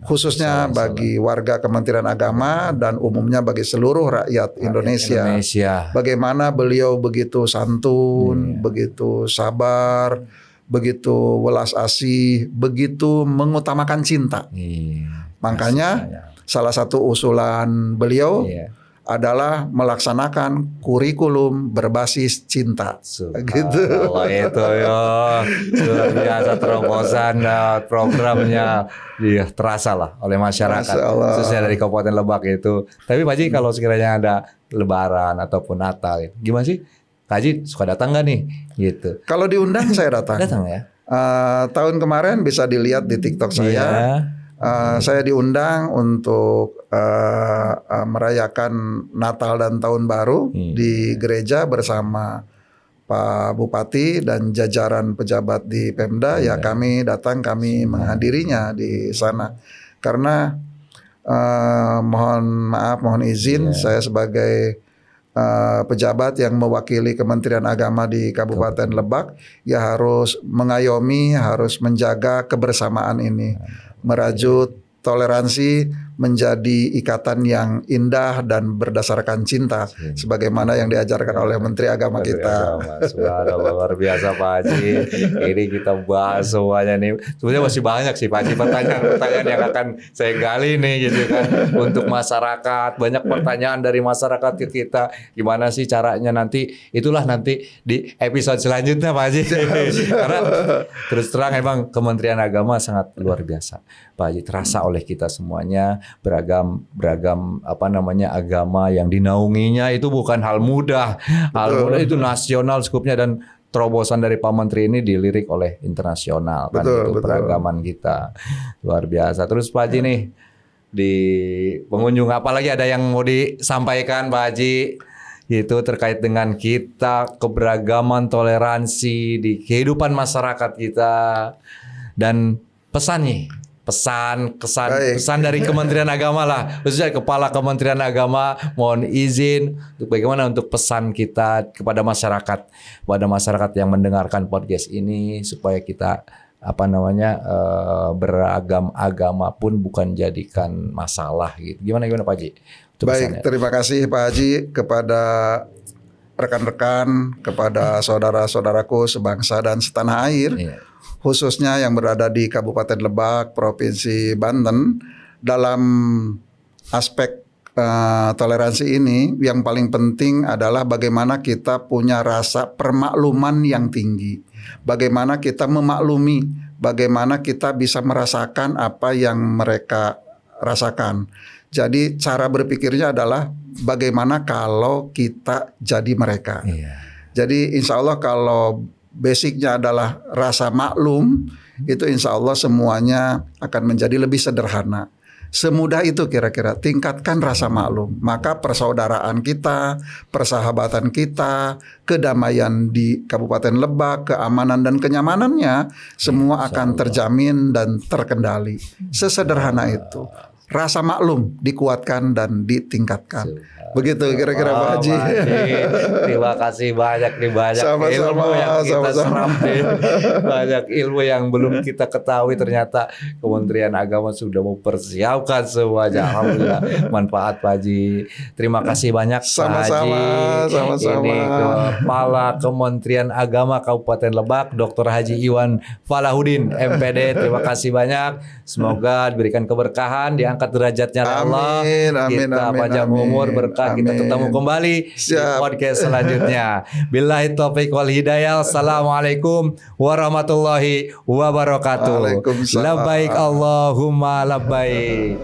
khususnya bagi warga Kementerian Agama dan umumnya bagi seluruh rakyat Indonesia. Bagaimana beliau begitu santun, begitu sabar, begitu welas asih, begitu mengutamakan cinta. Makanya salah satu usulan beliau adalah melaksanakan kurikulum berbasis cinta. Gitu. Allah itu ya luar biasa terobosan programnya terasa lah oleh masyarakat khususnya dari Kabupaten Lebak itu. Tapi Pak Haji kalau sekiranya ada Lebaran ataupun Natal, gimana sih? Pak Haji suka datang nggak nih? Gitu. Kalau diundang saya datang. Datang ya. Tahun kemarin bisa dilihat di TikTok saya. Saya diundang untuk merayakan Natal dan Tahun Baru di gereja bersama Pak Bupati dan jajaran pejabat di Pemda. Ya kami datang, kami menghadirinya di sana. Karena mohon maaf, mohon izin, saya sebagai pejabat yang mewakili Kementerian Agama di Kabupaten Lebak ya harus mengayomi, harus menjaga kebersamaan ini, merajut toleransi menjadi ikatan yang indah dan berdasarkan cinta sebagaimana yang diajarkan oleh Menteri Agama kita. Subhanallah, luar biasa Pak Haji. Ini kita bahas semuanya nih. Sebenarnya masih banyak sih Pak Haji pertanyaan-pertanyaan yang akan saya gali nih gitu kan untuk masyarakat. Banyak pertanyaan dari masyarakat ke kita. Gimana sih caranya nanti? Itulah nanti di episode selanjutnya Pak Haji. Karena terus terang emang Kementerian Agama sangat luar biasa. Pak Haji, terasa oleh kita semuanya beragam agama yang dinaunginya itu bukan hal mudah. Hal mudah itu nasional skupnya dan terobosan dari Pak Menteri ini dilirik oleh internasional kan itu peragaman kita. Luar biasa. Terus Pak Haji nih di pengunjung apalagi ada yang mau disampaikan Pak Haji itu terkait dengan kita keberagaman toleransi di kehidupan masyarakat kita dan pesan nih. Pesan dari Kementerian Agama lah, khususnya Kepala Kementerian Agama, mohon izin bagaimana untuk pesan kita kepada masyarakat yang mendengarkan podcast ini supaya kita beragam agama pun bukan jadikan masalah gitu. Gimana Pak Haji? Baik, terima kasih Pak Haji kepada rekan-rekan, kepada saudara-saudaraku sebangsa dan setanah air. Iya. Khususnya yang berada di Kabupaten Lebak, Provinsi Banten, dalam aspek toleransi ini yang paling penting adalah bagaimana kita punya rasa permakluman yang tinggi, bagaimana kita memaklumi, bagaimana kita bisa merasakan apa yang mereka rasakan. Jadi cara berpikirnya adalah bagaimana kalau kita jadi mereka. Iya. Jadi insya Allah kalau basicnya adalah rasa maklum, itu insya Allah semuanya akan menjadi lebih sederhana. Semudah itu kira-kira, tingkatkan rasa maklum. Maka persaudaraan kita, persahabatan kita, kedamaian di Kabupaten Lebak, keamanan dan kenyamanannya semua akan terjamin dan terkendali. Sesederhana itu. Rasa maklum dikuatkan dan ditingkatkan. Begitu kira-kira Pak Haji. Terima kasih banyak nih, banyak ilmu yang kita serap nih. Banyak ilmu yang belum kita ketahui, ternyata Kementerian Agama sudah mempersiapkan semuanya. Alhamdulillah manfaat Pak Haji. Terima kasih banyak Pak Haji. Sama-sama. Ini Kepala Kementerian Agama Kabupaten Lebak, Dr. Haji Iwan Falahuddin MPD. Terima kasih banyak. Semoga diberikan keberkahan, diangkat derajatnya Allah. Kita panjang umur, berkah. Kita ketemu kembali di podcast selanjutnya. Billahi taufiq wal hidayah. Assalamualaikum warahmatullahi wabarakatuh. Labbaik Allahumma labbaik.